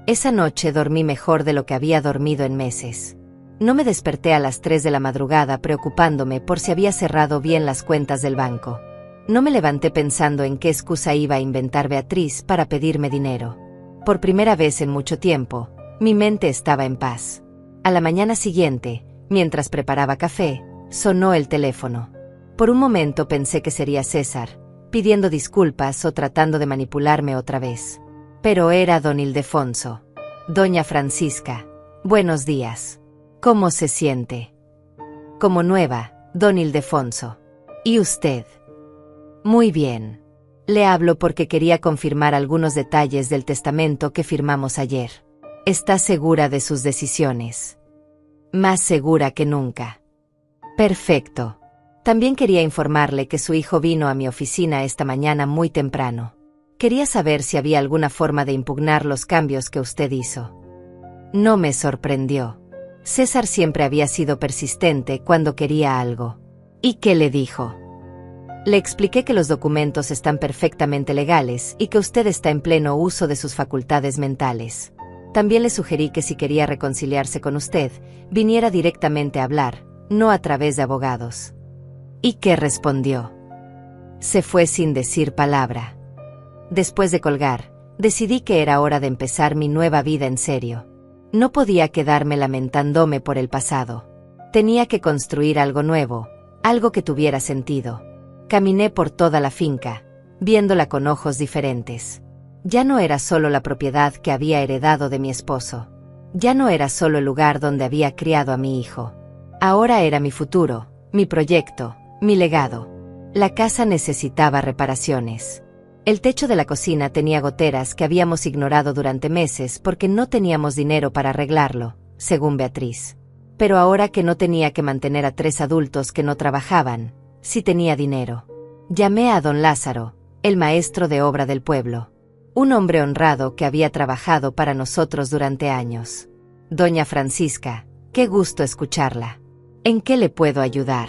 Esa noche dormí mejor de lo que había dormido en meses. No me desperté a las 3 de la madrugada preocupándome por si había cerrado bien las cuentas del banco. No me levanté pensando en qué excusa iba a inventar Beatriz para pedirme dinero. Por primera vez en mucho tiempo, mi mente estaba en paz. A la mañana siguiente, mientras preparaba café, sonó el teléfono. Por un momento pensé que sería César, pidiendo disculpas o tratando de manipularme otra vez. Pero era don Ildefonso. Doña Francisca, buenos días. ¿Cómo se siente? Como nueva, don Ildefonso. ¿Y usted? Muy bien. Le hablo porque quería confirmar algunos detalles del testamento que firmamos ayer. ¿Está segura de sus decisiones? Más segura que nunca. Perfecto. También quería informarle que su hijo vino a mi oficina esta mañana muy temprano. Quería saber si había alguna forma de impugnar los cambios que usted hizo. No me sorprendió. César siempre había sido persistente cuando quería algo. ¿Y qué le dijo? Le expliqué que los documentos están perfectamente legales y que usted está en pleno uso de sus facultades mentales. También le sugerí que si quería reconciliarse con usted, viniera directamente a hablar, no a través de abogados. ¿Y qué respondió? Se fue sin decir palabra. Después de colgar, decidí que era hora de empezar mi nueva vida en serio. No podía quedarme lamentándome por el pasado. Tenía que construir algo nuevo, algo que tuviera sentido. Caminé por toda la finca, viéndola con ojos diferentes. Ya no era solo la propiedad que había heredado de mi esposo. Ya no era solo el lugar donde había criado a mi hijo. Ahora era mi futuro, mi proyecto, mi legado. La casa necesitaba reparaciones. El techo de la cocina tenía goteras que habíamos ignorado durante meses porque no teníamos dinero para arreglarlo, según Beatriz. Pero ahora que no tenía que mantener a 3 adultos que no trabajaban, sí tenía dinero. Llamé a don Lázaro, el maestro de obra del pueblo. Un hombre honrado que había trabajado para nosotros durante años. Doña Francisca, qué gusto escucharla. ¿En qué le puedo ayudar?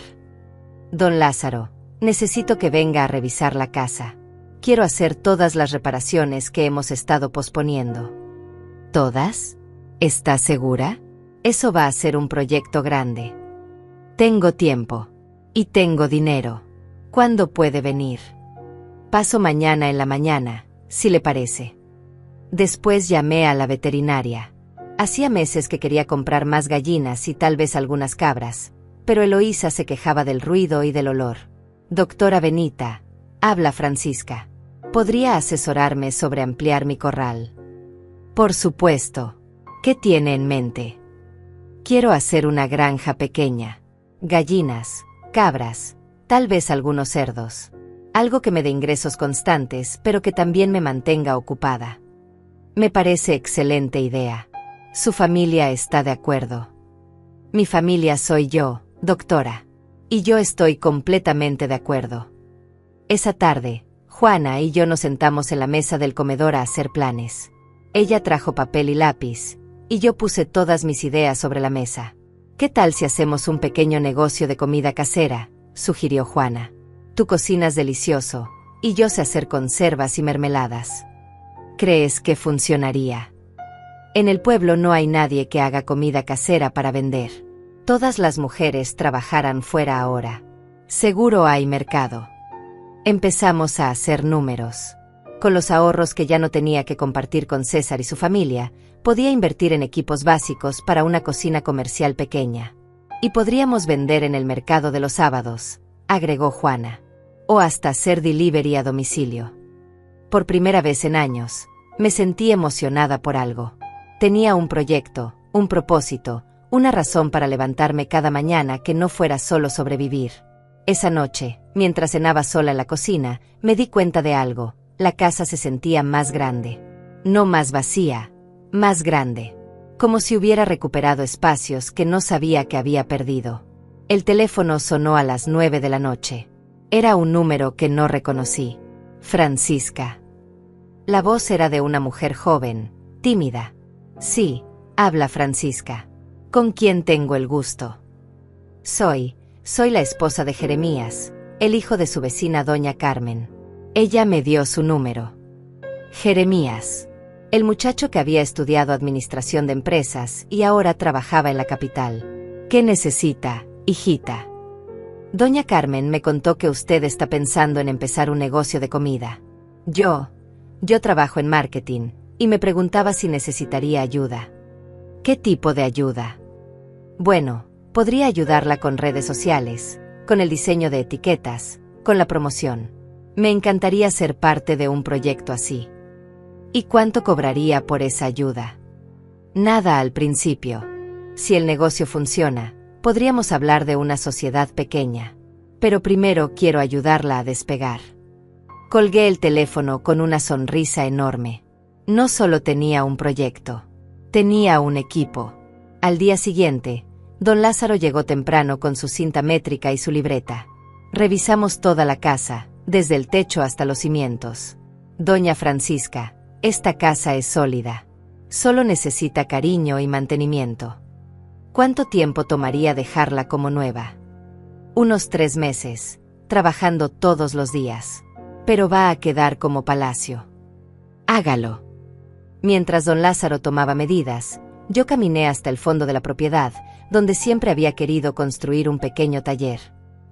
Don Lázaro, necesito que venga a revisar la casa. Quiero hacer todas las reparaciones que hemos estado posponiendo. ¿Todas? ¿Estás segura? Eso va a ser un proyecto grande. Tengo tiempo. Y tengo dinero. ¿Cuándo puede venir? Paso mañana en la mañana, si le parece. Después llamé a la veterinaria. Hacía meses que quería comprar más gallinas y tal vez algunas cabras, pero Eloísa se quejaba del ruido y del olor. Doctora Benita, habla Francisca. ¿Podría asesorarme sobre ampliar mi corral? Por supuesto. ¿Qué tiene en mente? Quiero hacer una granja pequeña. Gallinas, cabras, tal vez algunos cerdos. Algo que me dé ingresos constantes, pero que también me mantenga ocupada. Me parece excelente idea. Su familia está de acuerdo. Mi familia soy yo, doctora. Y yo estoy completamente de acuerdo. Esa tarde, Juana y yo nos sentamos en la mesa del comedor a hacer planes. Ella trajo papel y lápiz, y yo puse todas mis ideas sobre la mesa. ¿Qué tal si hacemos un pequeño negocio de comida casera?, sugirió Juana. Tú cocinas delicioso, y yo sé hacer conservas y mermeladas. ¿Crees que funcionaría? En el pueblo no hay nadie que haga comida casera para vender. Todas las mujeres trabajarán fuera ahora. Seguro hay mercado. Empezamos a hacer números. Con los ahorros que ya no tenía que compartir con César y su familia, podía invertir en equipos básicos para una cocina comercial pequeña. Y podríamos vender en el mercado de los sábados, agregó Juana. O hasta hacer delivery a domicilio. Por primera vez en años, me sentí emocionada por algo. Tenía un proyecto, un propósito, una razón para levantarme cada mañana que no fuera solo sobrevivir. Esa noche, mientras cenaba sola en la cocina, me di cuenta de algo. La casa se sentía más grande. No más vacía, más grande. Como si hubiera recuperado espacios que no sabía que había perdido. El teléfono sonó a las 9 de la noche. Era un número que no reconocí. Francisca. La voz era de una mujer joven, tímida. Sí, habla Francisca. ¿Con quién tengo el gusto? Soy la esposa de Jeremías, el hijo de su vecina doña Carmen. Ella me dio su número. Jeremías. El muchacho que había estudiado administración de empresas y ahora trabajaba en la capital. ¿Qué necesita, hijita? Doña Carmen me contó que usted está pensando en empezar un negocio de comida. Yo trabajo en marketing, y me preguntaba si necesitaría ayuda. ¿Qué tipo de ayuda? Bueno, podría ayudarla con redes sociales, con el diseño de etiquetas, con la promoción. Me encantaría ser parte de un proyecto así. ¿Y cuánto cobraría por esa ayuda? Nada al principio. Si el negocio funciona, podríamos hablar de una sociedad pequeña. Pero primero quiero ayudarla a despegar. Colgué el teléfono con una sonrisa enorme. No solo tenía un proyecto, tenía un equipo. Al día siguiente, don Lázaro llegó temprano con su cinta métrica y su libreta. Revisamos toda la casa, desde el techo hasta los cimientos. Doña Francisca, esta casa es sólida. Solo necesita cariño y mantenimiento. ¿Cuánto tiempo tomaría dejarla como nueva? Unos 3 meses, trabajando todos los días. Pero va a quedar como palacio. Hágalo. Mientras don Lázaro tomaba medidas, yo caminé hasta el fondo de la propiedad, donde siempre había querido construir un pequeño taller.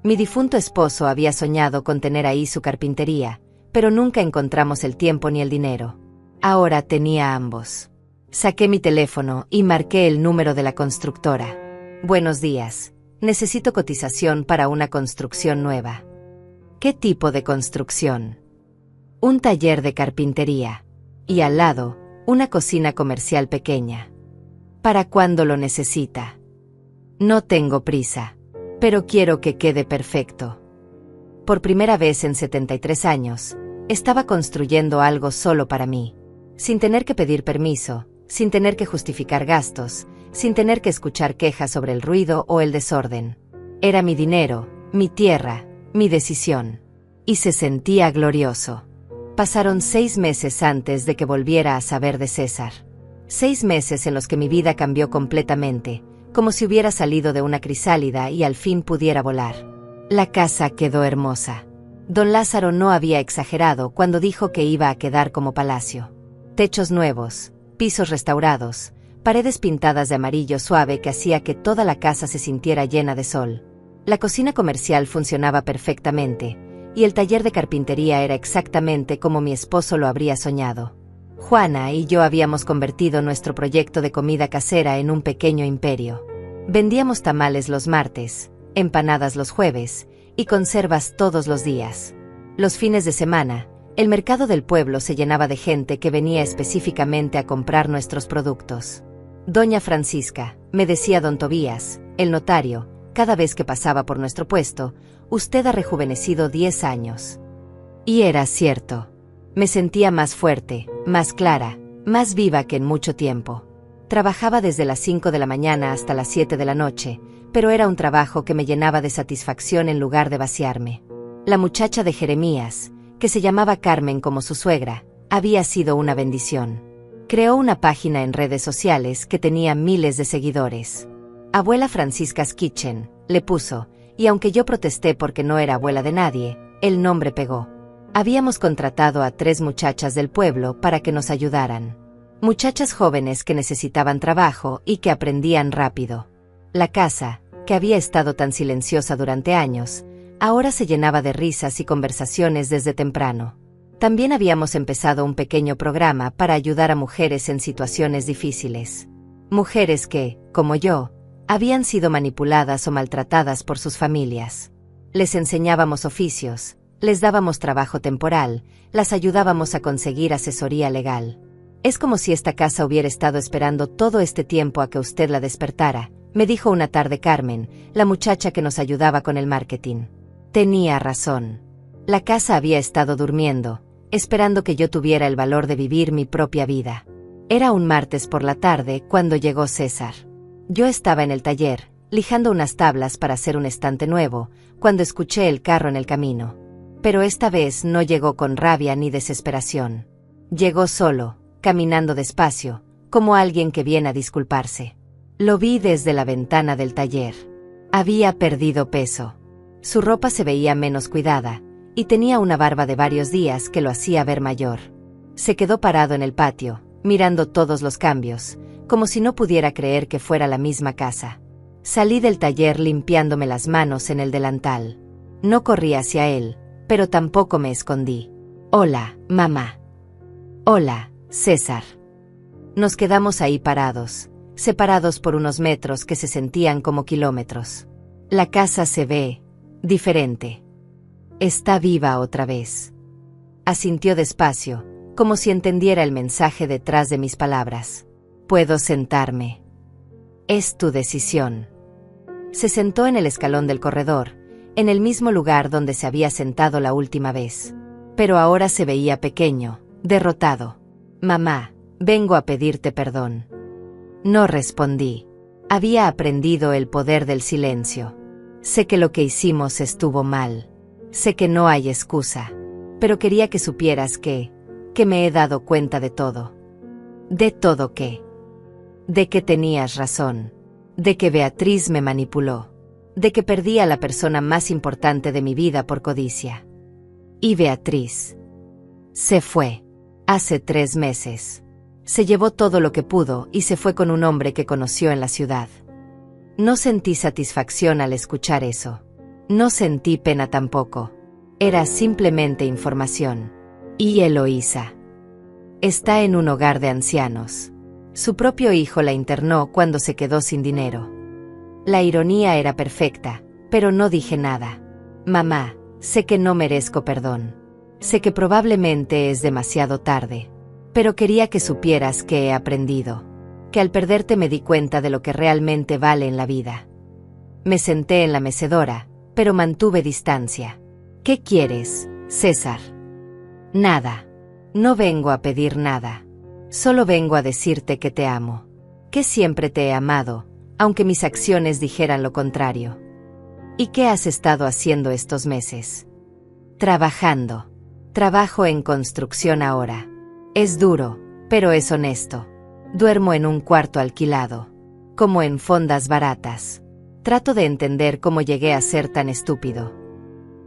Mi difunto esposo había soñado con tener ahí su carpintería, pero nunca encontramos el tiempo ni el dinero. Ahora tenía ambos. Saqué mi teléfono y marqué el número de la constructora. Buenos días. Necesito cotización para una construcción nueva. ¿Qué tipo de construcción? Un taller de carpintería. Y al lado, una cocina comercial pequeña. ¿Para cuándo lo necesita? No tengo prisa, pero quiero que quede perfecto. Por primera vez en 73 años, estaba construyendo algo solo para mí. Sin tener que pedir permiso, sin tener que justificar gastos, sin tener que escuchar quejas sobre el ruido o el desorden. Era mi dinero, mi tierra, mi decisión. Y se sentía glorioso. Pasaron 6 meses antes de que volviera a saber de César. 6 meses en los que mi vida cambió completamente, como si hubiera salido de una crisálida y al fin pudiera volar. La casa quedó hermosa. Don Lázaro no había exagerado cuando dijo que iba a quedar como palacio. Techos nuevos, pisos restaurados, paredes pintadas de amarillo suave que hacía que toda la casa se sintiera llena de sol. La cocina comercial funcionaba perfectamente, y el taller de carpintería era exactamente como mi esposo lo habría soñado. Juana y yo habíamos convertido nuestro proyecto de comida casera en un pequeño imperio. Vendíamos tamales los martes, empanadas los jueves, y conservas todos los días. Los fines de semana, el mercado del pueblo se llenaba de gente que venía específicamente a comprar nuestros productos. Doña Francisca, me decía don Tobías, el notario, cada vez que pasaba por nuestro puesto, usted ha rejuvenecido 10 años. Y era cierto. Me sentía más fuerte, más clara, más viva que en mucho tiempo. Trabajaba desde las 5 de la mañana hasta las 7 de la noche, pero era un trabajo que me llenaba de satisfacción en lugar de vaciarme. La muchacha de Jeremías, que se llamaba Carmen como su suegra, había sido una bendición. Creó una página en redes sociales que tenía miles de seguidores. Abuela Francisca's Kitchen, le puso, y aunque yo protesté porque no era abuela de nadie, el nombre pegó. Habíamos contratado a 3 muchachas del pueblo para que nos ayudaran. Muchachas jóvenes que necesitaban trabajo y que aprendían rápido. La casa, que había estado tan silenciosa durante años, ahora se llenaba de risas y conversaciones desde temprano. También habíamos empezado un pequeño programa para ayudar a mujeres en situaciones difíciles. Mujeres que, como yo, habían sido manipuladas o maltratadas por sus familias. Les enseñábamos oficios, les dábamos trabajo temporal, las ayudábamos a conseguir asesoría legal. Es como si esta casa hubiera estado esperando todo este tiempo a que usted la despertara, me dijo una tarde Carmen, la muchacha que nos ayudaba con el marketing. Tenía razón. La casa había estado durmiendo, esperando que yo tuviera el valor de vivir mi propia vida. Era un martes por la tarde cuando llegó César. Yo estaba en el taller, lijando unas tablas para hacer un estante nuevo, cuando escuché el carro en el camino. Pero esta vez no llegó con rabia ni desesperación. Llegó solo, caminando despacio, como alguien que viene a disculparse. Lo vi desde la ventana del taller. Había perdido peso. Su ropa se veía menos cuidada, y tenía una barba de varios días que lo hacía ver mayor. Se quedó parado en el patio, mirando todos los cambios, como si no pudiera creer que fuera la misma casa. Salí del taller limpiándome las manos en el delantal. No corrí hacia él, pero tampoco me escondí. Hola, mamá. Hola, César. Nos quedamos ahí parados, separados por unos metros que se sentían como kilómetros. La casa se ve diferente. Está viva otra vez. Asintió despacio, como si entendiera el mensaje detrás de mis palabras. Puedo sentarme. Es tu decisión. Se sentó en el escalón del corredor, en el mismo lugar donde se había sentado la última vez. Pero ahora se veía pequeño, derrotado. Mamá, vengo a pedirte perdón. No respondí. Había aprendido el poder del silencio. Sé que lo que hicimos estuvo mal. Sé que no hay excusa. Pero quería que supieras que me he dado cuenta de todo. ¿De todo qué? De que tenías razón. De que Beatriz me manipuló. De que perdí a la persona más importante de mi vida por codicia. Y Beatriz se fue. Hace 3 meses. Se llevó todo lo que pudo y se fue con un hombre que conoció en la ciudad. No sentí satisfacción al escuchar eso. No sentí pena tampoco. Era simplemente información. Y Eloísa está en un hogar de ancianos. Su propio hijo la internó cuando se quedó sin dinero. La ironía era perfecta, pero no dije nada. Mamá, sé que no merezco perdón. Sé que probablemente es demasiado tarde. Pero quería que supieras que he aprendido. Que al perderte me di cuenta de lo que realmente vale en la vida. Me senté en la mecedora, pero mantuve distancia. ¿Qué quieres, César? Nada. No vengo a pedir nada. Solo vengo a decirte que te amo. Que siempre te he amado, aunque mis acciones dijeran lo contrario. ¿Y qué has estado haciendo estos meses? Trabajando. Trabajo en construcción ahora. Es duro, pero es honesto. Duermo en un cuarto alquilado. Como en fondas baratas. Trato de entender cómo llegué a ser tan estúpido.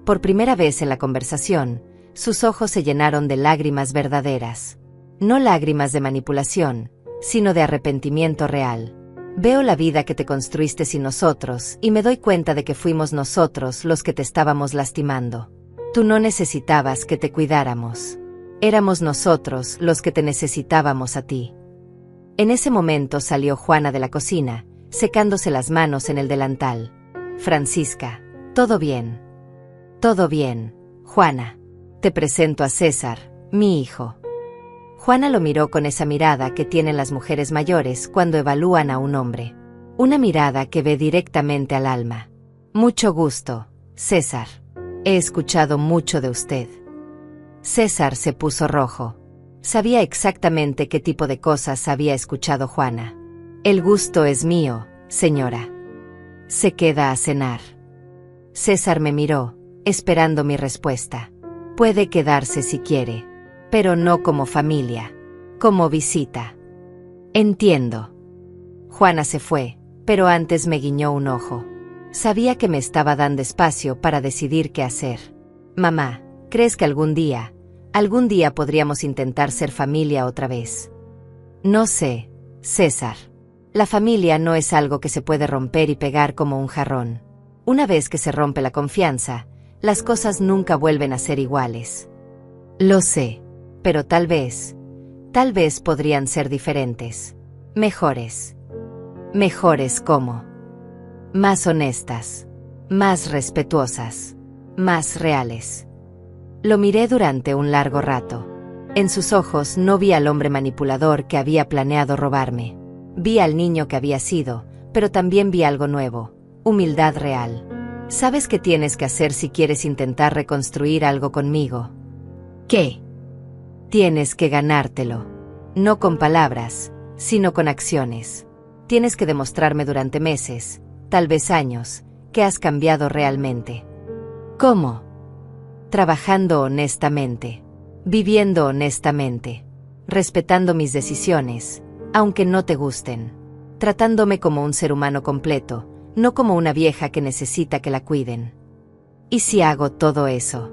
Por primera vez en la conversación, sus ojos se llenaron de lágrimas verdaderas. No lágrimas de manipulación, sino de arrepentimiento real. Veo la vida que te construiste sin nosotros y me doy cuenta de que fuimos nosotros los que te estábamos lastimando. Tú no necesitabas que te cuidáramos. Éramos nosotros los que te necesitábamos a ti. En ese momento salió Juana de la cocina, secándose las manos en el delantal. Francisca, ¿todo bien? Todo bien, Juana. Te presento a César, mi hijo. Juana lo miró con esa mirada que tienen las mujeres mayores cuando evalúan a un hombre. Una mirada que ve directamente al alma. Mucho gusto, César. He escuchado mucho de usted. César se puso rojo. Sabía exactamente qué tipo de cosas había escuchado Juana. El gusto es mío, señora. Se queda a cenar. César me miró, esperando mi respuesta. Puede quedarse si quiere, pero no como familia, como visita. Entiendo. Juana se fue, pero antes me guiñó un ojo. Sabía que me estaba dando espacio para decidir qué hacer. Mamá, ¿crees que algún día podríamos intentar ser familia otra vez? No sé, César. La familia no es algo que se puede romper y pegar como un jarrón. Una vez que se rompe la confianza, las cosas nunca vuelven a ser iguales. Lo sé, pero tal vez podrían ser diferentes. Mejores. Mejores ¿cómo? Más honestas, más respetuosas, más reales. Lo miré durante un largo rato. En sus ojos no vi al hombre manipulador que había planeado robarme. Vi al niño que había sido, pero también vi algo nuevo, humildad real. ¿Sabes qué tienes que hacer si quieres intentar reconstruir algo conmigo? ¿Qué? Tienes que ganártelo. No con palabras, sino con acciones. Tienes que demostrarme durante meses, tal vez años, que has cambiado realmente. ¿Cómo? Trabajando honestamente, viviendo honestamente, respetando mis decisiones, aunque no te gusten, tratándome como un ser humano completo, no como una vieja que necesita que la cuiden. ¿Y si hago todo eso?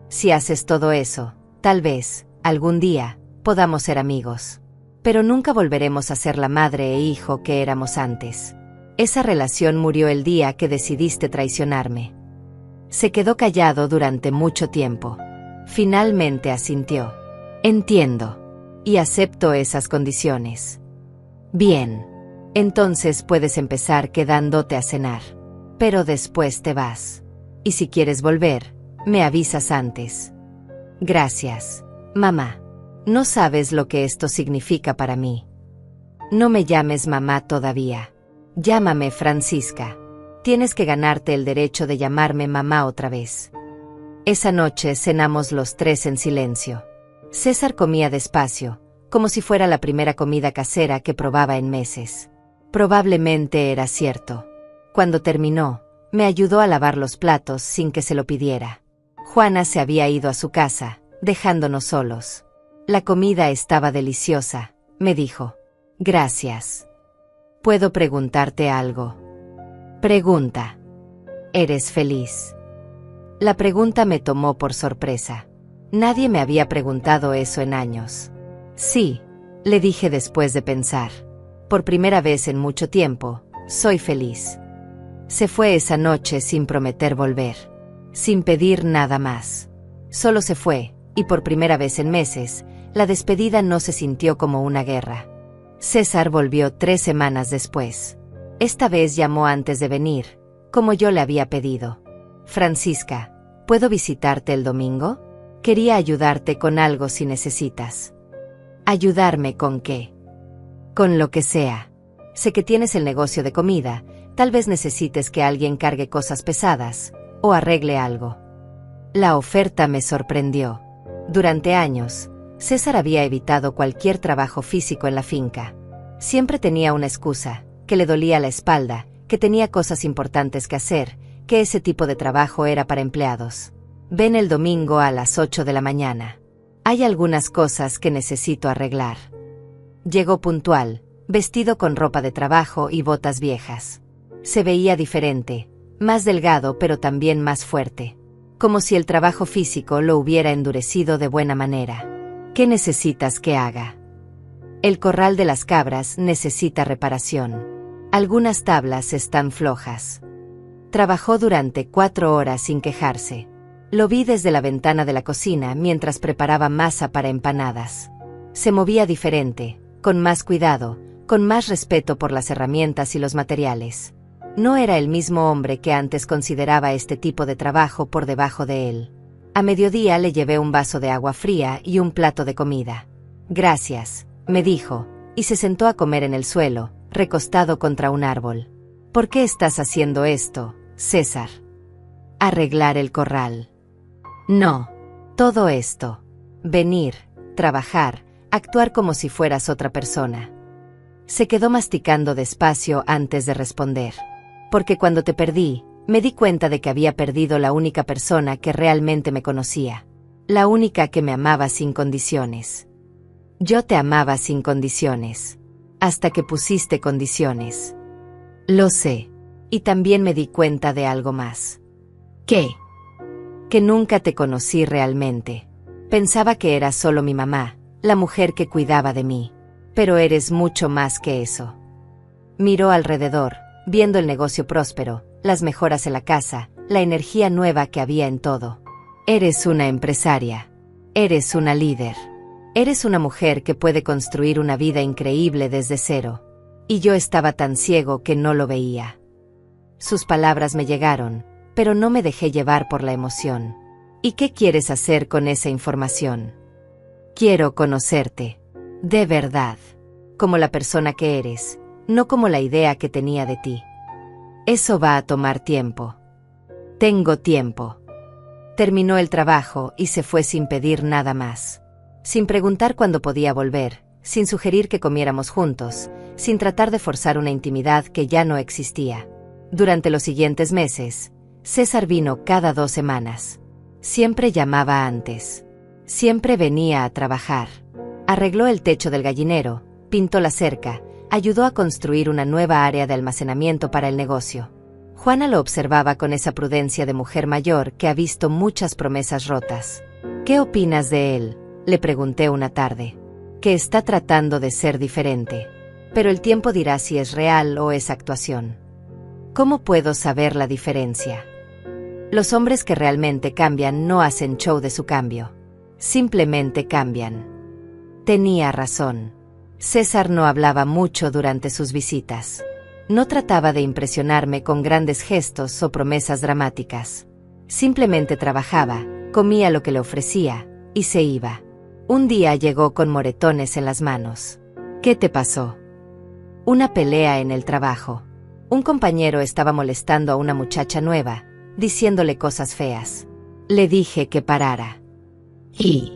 Si haces todo eso, tal vez, algún día, podamos ser amigos. Pero nunca volveremos a ser la madre e hijo que éramos antes. Esa relación murió el día que decidiste traicionarme. Se quedó callado durante mucho tiempo. Finalmente asintió. Entiendo. Y acepto esas condiciones. Bien. Entonces puedes empezar quedándote a cenar. Pero después te vas. Y si quieres volver, me avisas antes. Gracias, mamá. No sabes lo que esto significa para mí. No me llames mamá todavía. Llámame Francisca. Tienes que ganarte el derecho de llamarme mamá otra vez. Esa noche cenamos los tres en silencio. César comía despacio, como si fuera la primera comida casera que probaba en meses. Probablemente era cierto. Cuando terminó, me ayudó a lavar los platos sin que se lo pidiera. Juana se había ido a su casa, dejándonos solos. La comida estaba deliciosa, me dijo. Gracias. ¿Puedo preguntarte algo? Pregunta. ¿Eres feliz? La pregunta me tomó por sorpresa. Nadie me había preguntado eso en años. Sí, le dije después de pensar. Por primera vez en mucho tiempo, soy feliz. Se fue esa noche sin prometer volver. Sin pedir nada más. Solo se fue, y por primera vez en meses, la despedida no se sintió como una guerra. César volvió 3 semanas después. Esta vez llamó antes de venir, como yo le había pedido. Francisca, ¿puedo visitarte el domingo? Quería ayudarte con algo si necesitas. ¿Ayudarme con qué? Con lo que sea. Sé que tienes el negocio de comida, tal vez necesites que alguien cargue cosas pesadas, o arregle algo. La oferta me sorprendió. Durante años, César había evitado cualquier trabajo físico en la finca. Siempre tenía una excusa, que le dolía la espalda, que tenía cosas importantes que hacer, que ese tipo de trabajo era para empleados. Ven el domingo a las 8 de la mañana. Hay algunas cosas que necesito arreglar. Llegó puntual, vestido con ropa de trabajo y botas viejas. Se veía diferente, más delgado pero también más fuerte. Como si el trabajo físico lo hubiera endurecido de buena manera. ¿Qué necesitas que haga? El corral de las cabras necesita reparación. Algunas tablas están flojas. Trabajó durante 4 horas sin quejarse. Lo vi desde la ventana de la cocina mientras preparaba masa para empanadas. Se movía diferente, con más cuidado, con más respeto por las herramientas y los materiales. No era el mismo hombre que antes consideraba este tipo de trabajo por debajo de él. A mediodía le llevé un vaso de agua fría y un plato de comida. Gracias, me dijo, y se sentó a comer en el suelo, recostado contra un árbol. ¿Por qué estás haciendo esto, César? Arreglar el corral. No. Todo esto. Venir, trabajar, actuar como si fueras otra persona. Se quedó masticando despacio antes de responder. Porque cuando te perdí, me di cuenta de que había perdido la única persona que realmente me conocía. La única que me amaba sin condiciones. Yo te amaba sin condiciones. Hasta que pusiste condiciones. Lo sé. Y también me di cuenta de algo más. ¿Qué? Que nunca te conocí realmente. Pensaba que eras solo mi mamá, la mujer que cuidaba de mí. Pero eres mucho más que eso. Miró alrededor, viendo el negocio próspero, las mejoras en la casa, la energía nueva que había en todo. Eres una empresaria. Eres una líder. Eres una mujer que puede construir una vida increíble desde cero. Y yo estaba tan ciego que no lo veía. Sus palabras me llegaron, pero no me dejé llevar por la emoción. ¿Y qué quieres hacer con esa información? Quiero conocerte. De verdad. Como la persona que eres, no como la idea que tenía de ti. Eso va a tomar tiempo. Tengo tiempo. Terminó el trabajo y se fue sin pedir nada más. Sin preguntar cuándo podía volver, sin sugerir que comiéramos juntos, sin tratar de forzar una intimidad que ya no existía. Durante los siguientes meses, César vino cada 2 semanas. Siempre llamaba antes. Siempre venía a trabajar. Arregló el techo del gallinero, pintó la cerca, ayudó a construir una nueva área de almacenamiento para el negocio. Juana lo observaba con esa prudencia de mujer mayor que ha visto muchas promesas rotas. ¿Qué opinas de él?, le pregunté una tarde. Que está tratando de ser diferente. Pero el tiempo dirá si es real o es actuación. ¿Cómo puedo saber la diferencia? Los hombres que realmente cambian no hacen show de su cambio. Simplemente cambian. Tenía razón. César no hablaba mucho durante sus visitas. No trataba de impresionarme con grandes gestos o promesas dramáticas. Simplemente trabajaba, comía lo que le ofrecía, y se iba. Un día llegó con moretones en las manos. ¿Qué te pasó? Una pelea en el trabajo. Un compañero estaba molestando a una muchacha nueva, diciéndole cosas feas. Le dije que parara. Y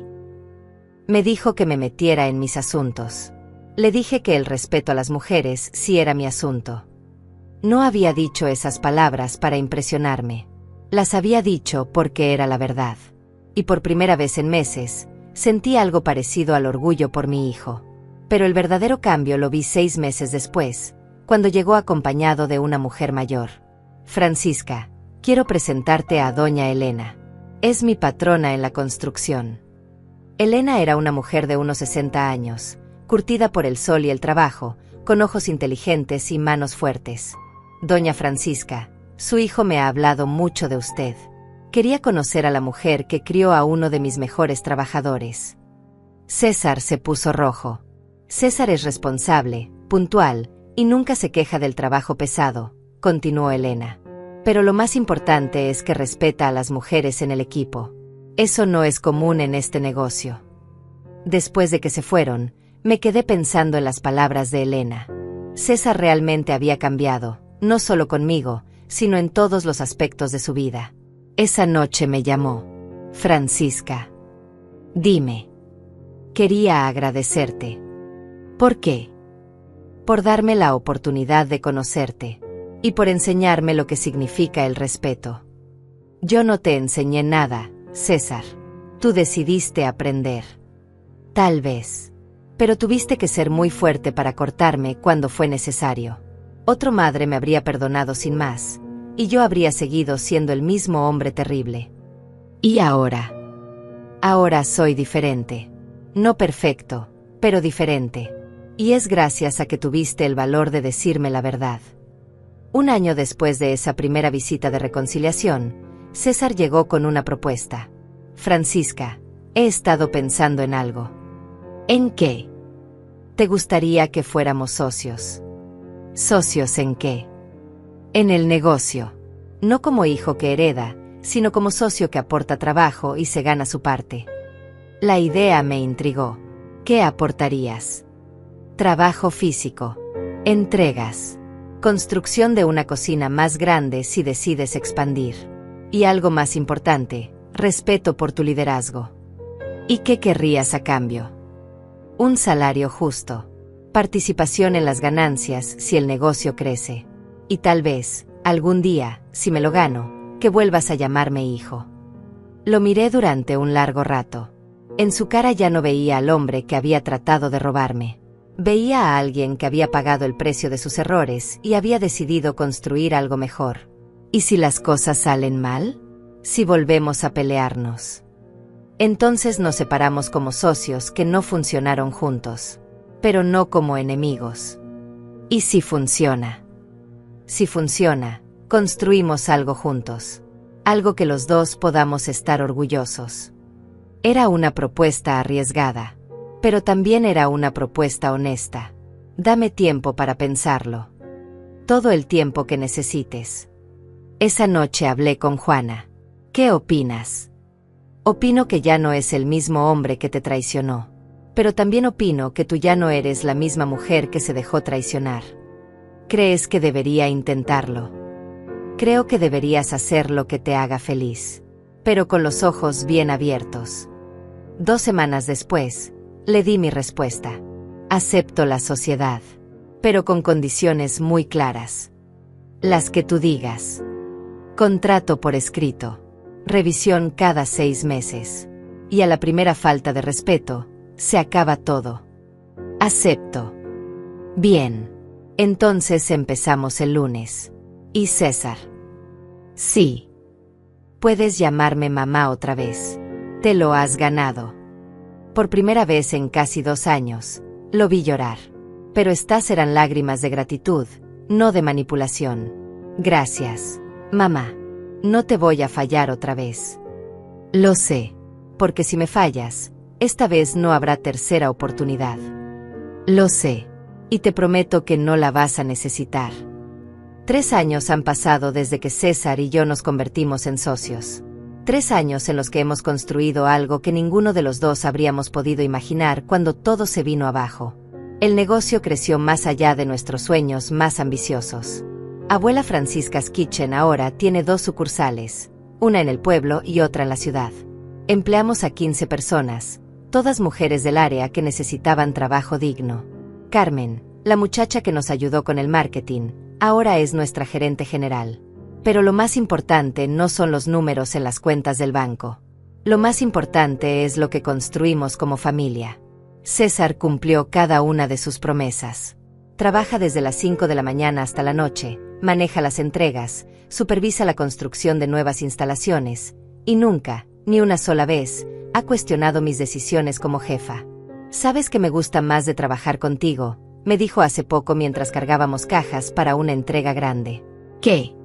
me dijo que me metiera en mis asuntos. Le dije que el respeto a las mujeres sí era mi asunto. No había dicho esas palabras para impresionarme. Las había dicho porque era la verdad. Y por primera vez en meses, sentí algo parecido al orgullo por mi hijo. Pero el verdadero cambio lo vi 6 meses después, cuando llegó acompañado de una mujer mayor. Francisca, quiero presentarte a doña Elena. Es mi patrona en la construcción. Elena era una mujer de unos 60 años, curtida por el sol y el trabajo, con ojos inteligentes y manos fuertes. Doña Francisca, su hijo me ha hablado mucho de usted. Quería conocer a la mujer que crió a uno de mis mejores trabajadores. César se puso rojo. César es responsable, puntual, y nunca se queja del trabajo pesado, continuó Elena. Pero lo más importante es que respeta a las mujeres en el equipo. Eso no es común en este negocio. Después de que se fueron, me quedé pensando en las palabras de Elena. César realmente había cambiado, no solo conmigo, sino en todos los aspectos de su vida. Esa noche me llamó. Francisca. Dime. Quería agradecerte. ¿Por qué? Por darme la oportunidad de conocerte. Y por enseñarme lo que significa el respeto. Yo no te enseñé nada, César. Tú decidiste aprender. Tal vez. Pero tuviste que ser muy fuerte para cortarme cuando fue necesario. Otro madre me habría perdonado sin más, y yo habría seguido siendo el mismo hombre terrible. ¿Y ahora? Ahora soy diferente. No perfecto, pero diferente. Y es gracias a que tuviste el valor de decirme la verdad. 1 año después de esa primera visita de reconciliación, César llegó con una propuesta. Francisca, he estado pensando en algo. ¿En qué? ¿Te gustaría que fuéramos socios? ¿Socios en qué? En el negocio. No como hijo que hereda, sino como socio que aporta trabajo y se gana su parte. La idea me intrigó. ¿Qué aportarías? Trabajo físico. Entregas. Construcción de una cocina más grande si decides expandir. Y algo más importante, respeto por tu liderazgo. ¿Y qué querrías a cambio? Un salario justo. Participación en las ganancias si el negocio crece. Y tal vez, algún día, si me lo gano, que vuelvas a llamarme hijo. Lo miré durante un largo rato. En su cara ya no veía al hombre que había tratado de robarme. Veía a alguien que había pagado el precio de sus errores y había decidido construir algo mejor. ¿Y si las cosas salen mal? Si volvemos a pelearnos. Entonces nos separamos como socios que no funcionaron juntos. pero no como enemigos. ¿Y si funciona? Si funciona, construimos algo juntos. Algo que los dos podamos estar orgullosos. Era una propuesta arriesgada, pero también era una propuesta honesta. Dame tiempo para pensarlo. Todo el tiempo que necesites. Esa noche hablé con Juana. ¿Qué opinas? Opino que ya no es el mismo hombre que te traicionó. Pero también opino que tú ya no eres la misma mujer que se dejó traicionar. ¿Crees que debería intentarlo? Creo que deberías hacer lo que te haga feliz, pero con los ojos bien abiertos. 2 semanas después, le di mi respuesta. Acepto la sociedad, pero con condiciones muy claras. Las que tú digas. Contrato por escrito. Revisión cada 6 meses. Y a la primera falta de respeto, se acaba todo. Acepto. Bien. Entonces empezamos el lunes. ¿Y César? Sí. Puedes llamarme mamá otra vez. Te lo has ganado. Por primera vez en casi 2 años, lo vi llorar. Pero estas eran lágrimas de gratitud, no de manipulación. Gracias, mamá. No te voy a fallar otra vez. Lo sé, porque si me fallas, esta vez no habrá tercera oportunidad. Lo sé, y te prometo que no la vas a necesitar. 3 años han pasado desde que César y yo nos convertimos en socios. 3 años en los que hemos construido algo que ninguno de los dos habríamos podido imaginar cuando todo se vino abajo. El negocio creció más allá de nuestros sueños más ambiciosos. Abuela Francisca's Kitchen ahora tiene 2 sucursales, una en el pueblo y otra en la ciudad. Empleamos a 15 personas, todas mujeres del área que necesitaban trabajo digno. Carmen, la muchacha que nos ayudó con el marketing, ahora es nuestra gerente general. Pero lo más importante no son los números en las cuentas del banco. Lo más importante es lo que construimos como familia. César cumplió cada una de sus promesas. Trabaja desde las 5 de la mañana hasta la noche, maneja las entregas, supervisa la construcción de nuevas instalaciones, y nunca, ni una sola vez, ha cuestionado mis decisiones como jefa. Sabes que me gusta más de trabajar contigo, me dijo hace poco mientras cargábamos cajas para una entrega grande. ¿Qué?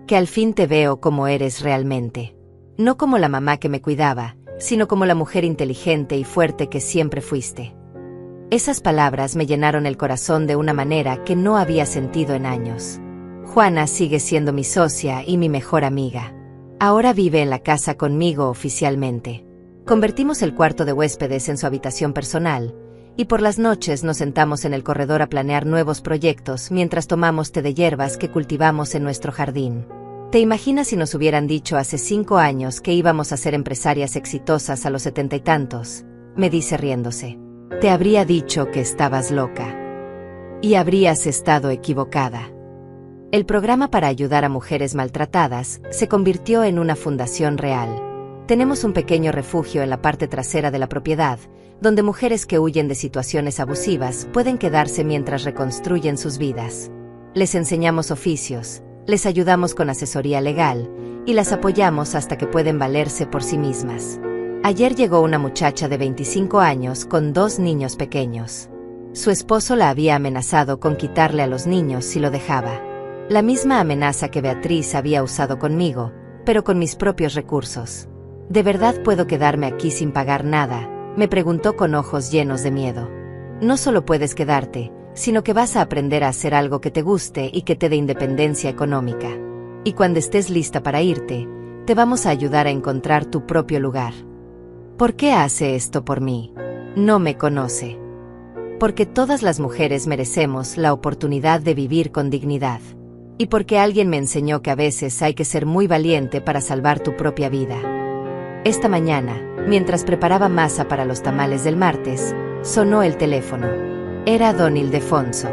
Que al fin te veo como eres realmente. No como la mamá que me cuidaba, sino como la mujer inteligente y fuerte que siempre fuiste. Esas palabras me llenaron el corazón de una manera que no había sentido en años. Juana sigue siendo mi socia y mi mejor amiga. Ahora vive en la casa conmigo oficialmente. Convertimos el cuarto de huéspedes en su habitación personal, y por las noches nos sentamos en el corredor a planear nuevos proyectos mientras tomamos té de hierbas que cultivamos en nuestro jardín. ¿Te imaginas si nos hubieran dicho hace 5 años que íbamos a ser empresarias exitosas a los 70 y tantos? Me dice riéndose. Te habría dicho que estabas loca. Y habrías estado equivocada. El programa para ayudar a mujeres maltratadas se convirtió en una fundación real. Tenemos un pequeño refugio en la parte trasera de la propiedad, donde mujeres que huyen de situaciones abusivas pueden quedarse mientras reconstruyen sus vidas. Les enseñamos oficios, les ayudamos con asesoría legal, y las apoyamos hasta que pueden valerse por sí mismas. Ayer llegó una muchacha de 25 años con 2 niños pequeños. Su esposo la había amenazado con quitarle a los niños si lo dejaba. La misma amenaza que Beatriz había usado conmigo, pero con mis propios recursos. ¿De verdad puedo quedarme aquí sin pagar nada?, me preguntó con ojos llenos de miedo. No solo puedes quedarte, sino que vas a aprender a hacer algo que te guste y que te dé independencia económica. Y cuando estés lista para irte, te vamos a ayudar a encontrar tu propio lugar. ¿Por qué hace esto por mí? No me conoce. Porque todas las mujeres merecemos la oportunidad de vivir con dignidad. Y porque alguien me enseñó que a veces hay que ser muy valiente para salvar tu propia vida. Esta mañana, mientras preparaba masa para los tamales del martes, sonó el teléfono. Era don Ildefonso.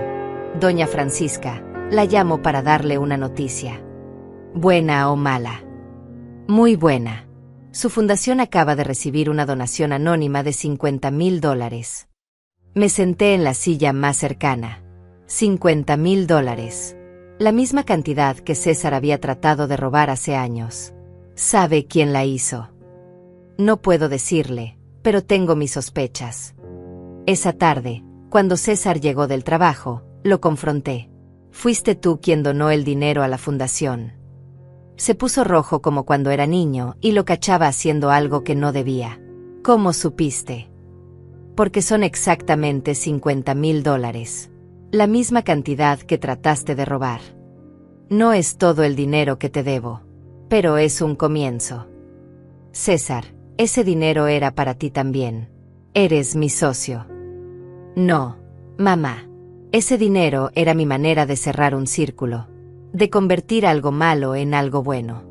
Doña Francisca, la llamo para darle una noticia. ¿Buena o mala? Muy buena. Su fundación acaba de recibir una donación anónima de $50,000. Me senté en la silla más cercana. $50,000. La misma cantidad que César había tratado de robar hace años. ¿Sabe quién la hizo? No puedo decirle, pero tengo mis sospechas. Esa tarde, Cuando César llegó del trabajo, lo confronté. «Fuiste tú quien donó el dinero a la fundación». Se puso rojo como cuando era niño y lo cachaba haciendo algo que no debía. «¿Cómo supiste?» «Porque son exactamente $50,000. La misma cantidad que trataste de robar. No es todo el dinero que te debo, pero es un comienzo. César, ese dinero era para ti también. Eres mi socio». «No, mamá. Ese dinero era mi manera de cerrar un círculo, de convertir algo malo en algo bueno».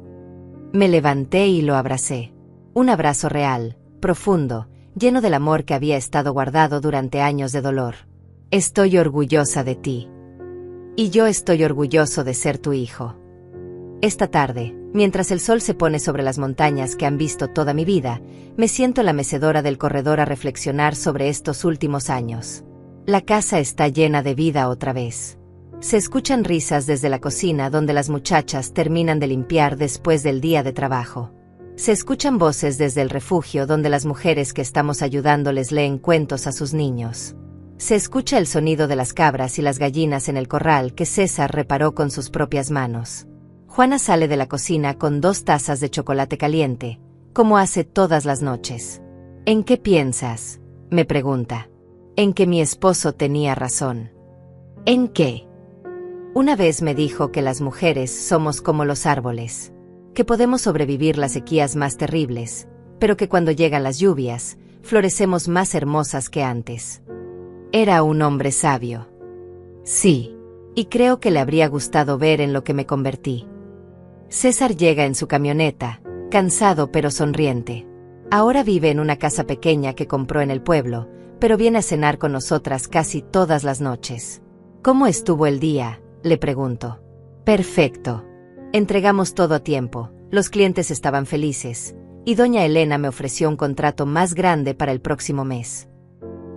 Me levanté y lo abracé. Un abrazo real, profundo, lleno del amor que había estado guardado durante años de dolor. «Estoy orgullosa de ti. Y yo estoy orgulloso de ser tu hijo». Esta tarde, mientras el sol se pone sobre las montañas que han visto toda mi vida, me siento en la mecedora del corredor a reflexionar sobre estos últimos años. La casa está llena de vida otra vez. Se escuchan risas desde la cocina donde las muchachas terminan de limpiar después del día de trabajo. Se escuchan voces desde el refugio donde las mujeres que estamos ayudando les leen cuentos a sus niños. Se escucha el sonido de las cabras y las gallinas en el corral que César reparó con sus propias manos. Juana sale de la cocina con 2 tazas de chocolate caliente, como hace todas las noches. «¿En qué piensas?», me pregunta. «En que mi esposo tenía razón». «¿En qué?». Una vez me dijo que las mujeres somos como los árboles, que podemos sobrevivir las sequías más terribles, pero que cuando llegan las lluvias, florecemos más hermosas que antes. Era un hombre sabio. Sí, y creo que le habría gustado ver en lo que me convertí. César llega en su camioneta, cansado pero sonriente. Ahora vive en una casa pequeña que compró en el pueblo, pero viene a cenar con nosotras casi todas las noches. «¿Cómo estuvo el día?», le pregunto. «Perfecto. Entregamos todo a tiempo, los clientes estaban felices, y doña Elena me ofreció un contrato más grande para el próximo mes.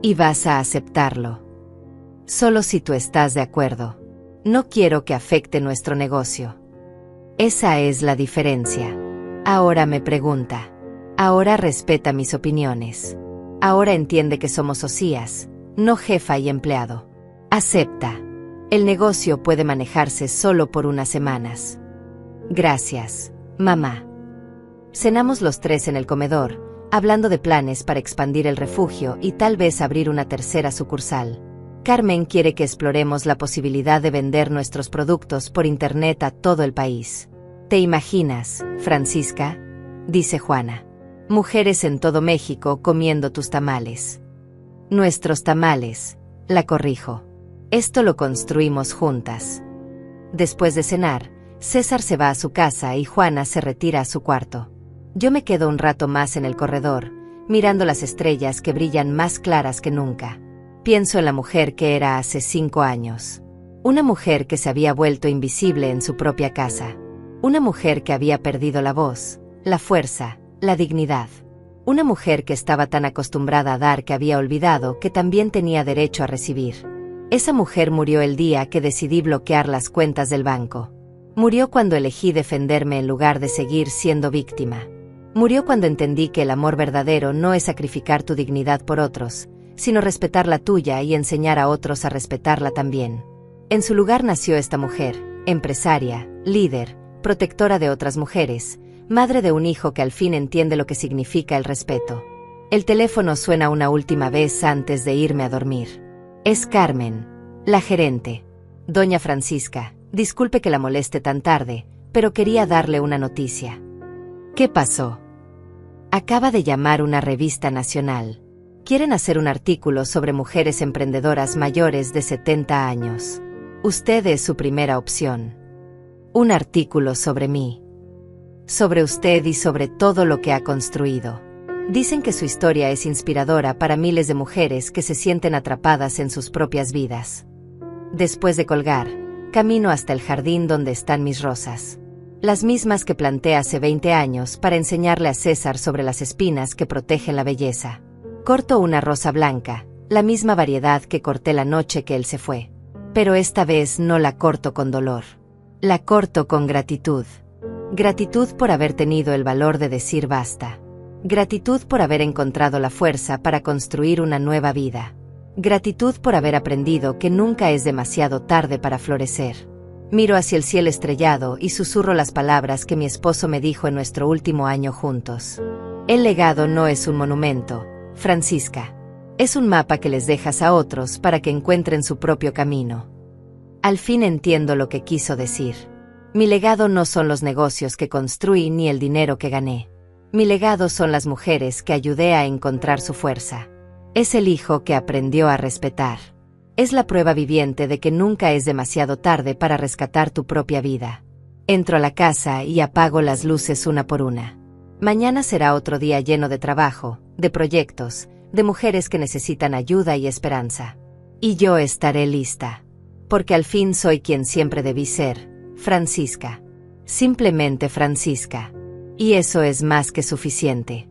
¿Y vas a aceptarlo?». «Solo si tú estás de acuerdo. No quiero que afecte nuestro negocio». Esa es la diferencia. Ahora me pregunta. Ahora respeta mis opiniones. Ahora entiende que somos socias, no jefa y empleado. Acepta. El negocio puede manejarse solo por unas semanas. Gracias, mamá. Cenamos los 3 en el comedor, hablando de planes para expandir el refugio y tal vez abrir una tercera sucursal. Carmen quiere que exploremos la posibilidad de vender nuestros productos por internet a todo el país. ¿Te imaginas, Francisca?, dice Juana. Mujeres en todo México comiendo tus tamales. Nuestros tamales, la corrijo. Esto lo construimos juntas. Después de cenar, César se va a su casa y Juana se retira a su cuarto. Yo me quedo un rato más en el corredor, mirando las estrellas que brillan más claras que nunca. Pienso en la mujer que era hace 5 años. Una mujer que se había vuelto invisible en su propia casa. Una mujer que había perdido la voz, la fuerza, la dignidad. Una mujer que estaba tan acostumbrada a dar que había olvidado que también tenía derecho a recibir. Esa mujer murió el día que decidí bloquear las cuentas del banco. Murió cuando elegí defenderme en lugar de seguir siendo víctima. Murió cuando entendí que el amor verdadero no es sacrificar tu dignidad por otros, sino respetar la tuya y enseñar a otros a respetarla también. En su lugar nació esta mujer, empresaria, líder, protectora de otras mujeres, madre de un hijo que al fin entiende lo que significa el respeto. El teléfono suena una última vez antes de irme a dormir. Es Carmen, la gerente. Doña Francisca, disculpe que la moleste tan tarde, pero quería darle una noticia. ¿Qué pasó? Acaba de llamar una revista nacional. Quieren hacer un artículo sobre mujeres emprendedoras mayores de 70 años. Usted es su primera opción. Un artículo sobre mí. Sobre usted y sobre todo lo que ha construido. Dicen que su historia es inspiradora para miles de mujeres que se sienten atrapadas en sus propias vidas. Después de colgar, camino hasta el jardín donde están mis rosas. Las mismas que planté hace 20 años para enseñarle a César sobre las espinas que protegen la belleza. Corto una rosa blanca, la misma variedad que corté la noche que él se fue. Pero esta vez no la corto con dolor. La corto con gratitud. Gratitud por haber tenido el valor de decir basta. Gratitud por haber encontrado la fuerza para construir una nueva vida. Gratitud por haber aprendido que nunca es demasiado tarde para florecer. Miro hacia el cielo estrellado y susurro las palabras que mi esposo me dijo en nuestro último año juntos. El legado no es un monumento, Francisca. Es un mapa que les dejas a otros para que encuentren su propio camino. Al fin entiendo lo que quiso decir. Mi legado no son los negocios que construí ni el dinero que gané. Mi legado son las mujeres que ayudé a encontrar su fuerza. Es el hijo que aprendió a respetar. Es la prueba viviente de que nunca es demasiado tarde para rescatar tu propia vida. Entro a la casa y apago las luces una por una. Mañana será otro día lleno de trabajo, de proyectos, de mujeres que necesitan ayuda y esperanza. Y yo estaré lista. Porque al fin soy quien siempre debí ser, Francisca. Simplemente Francisca. Y eso es más que suficiente.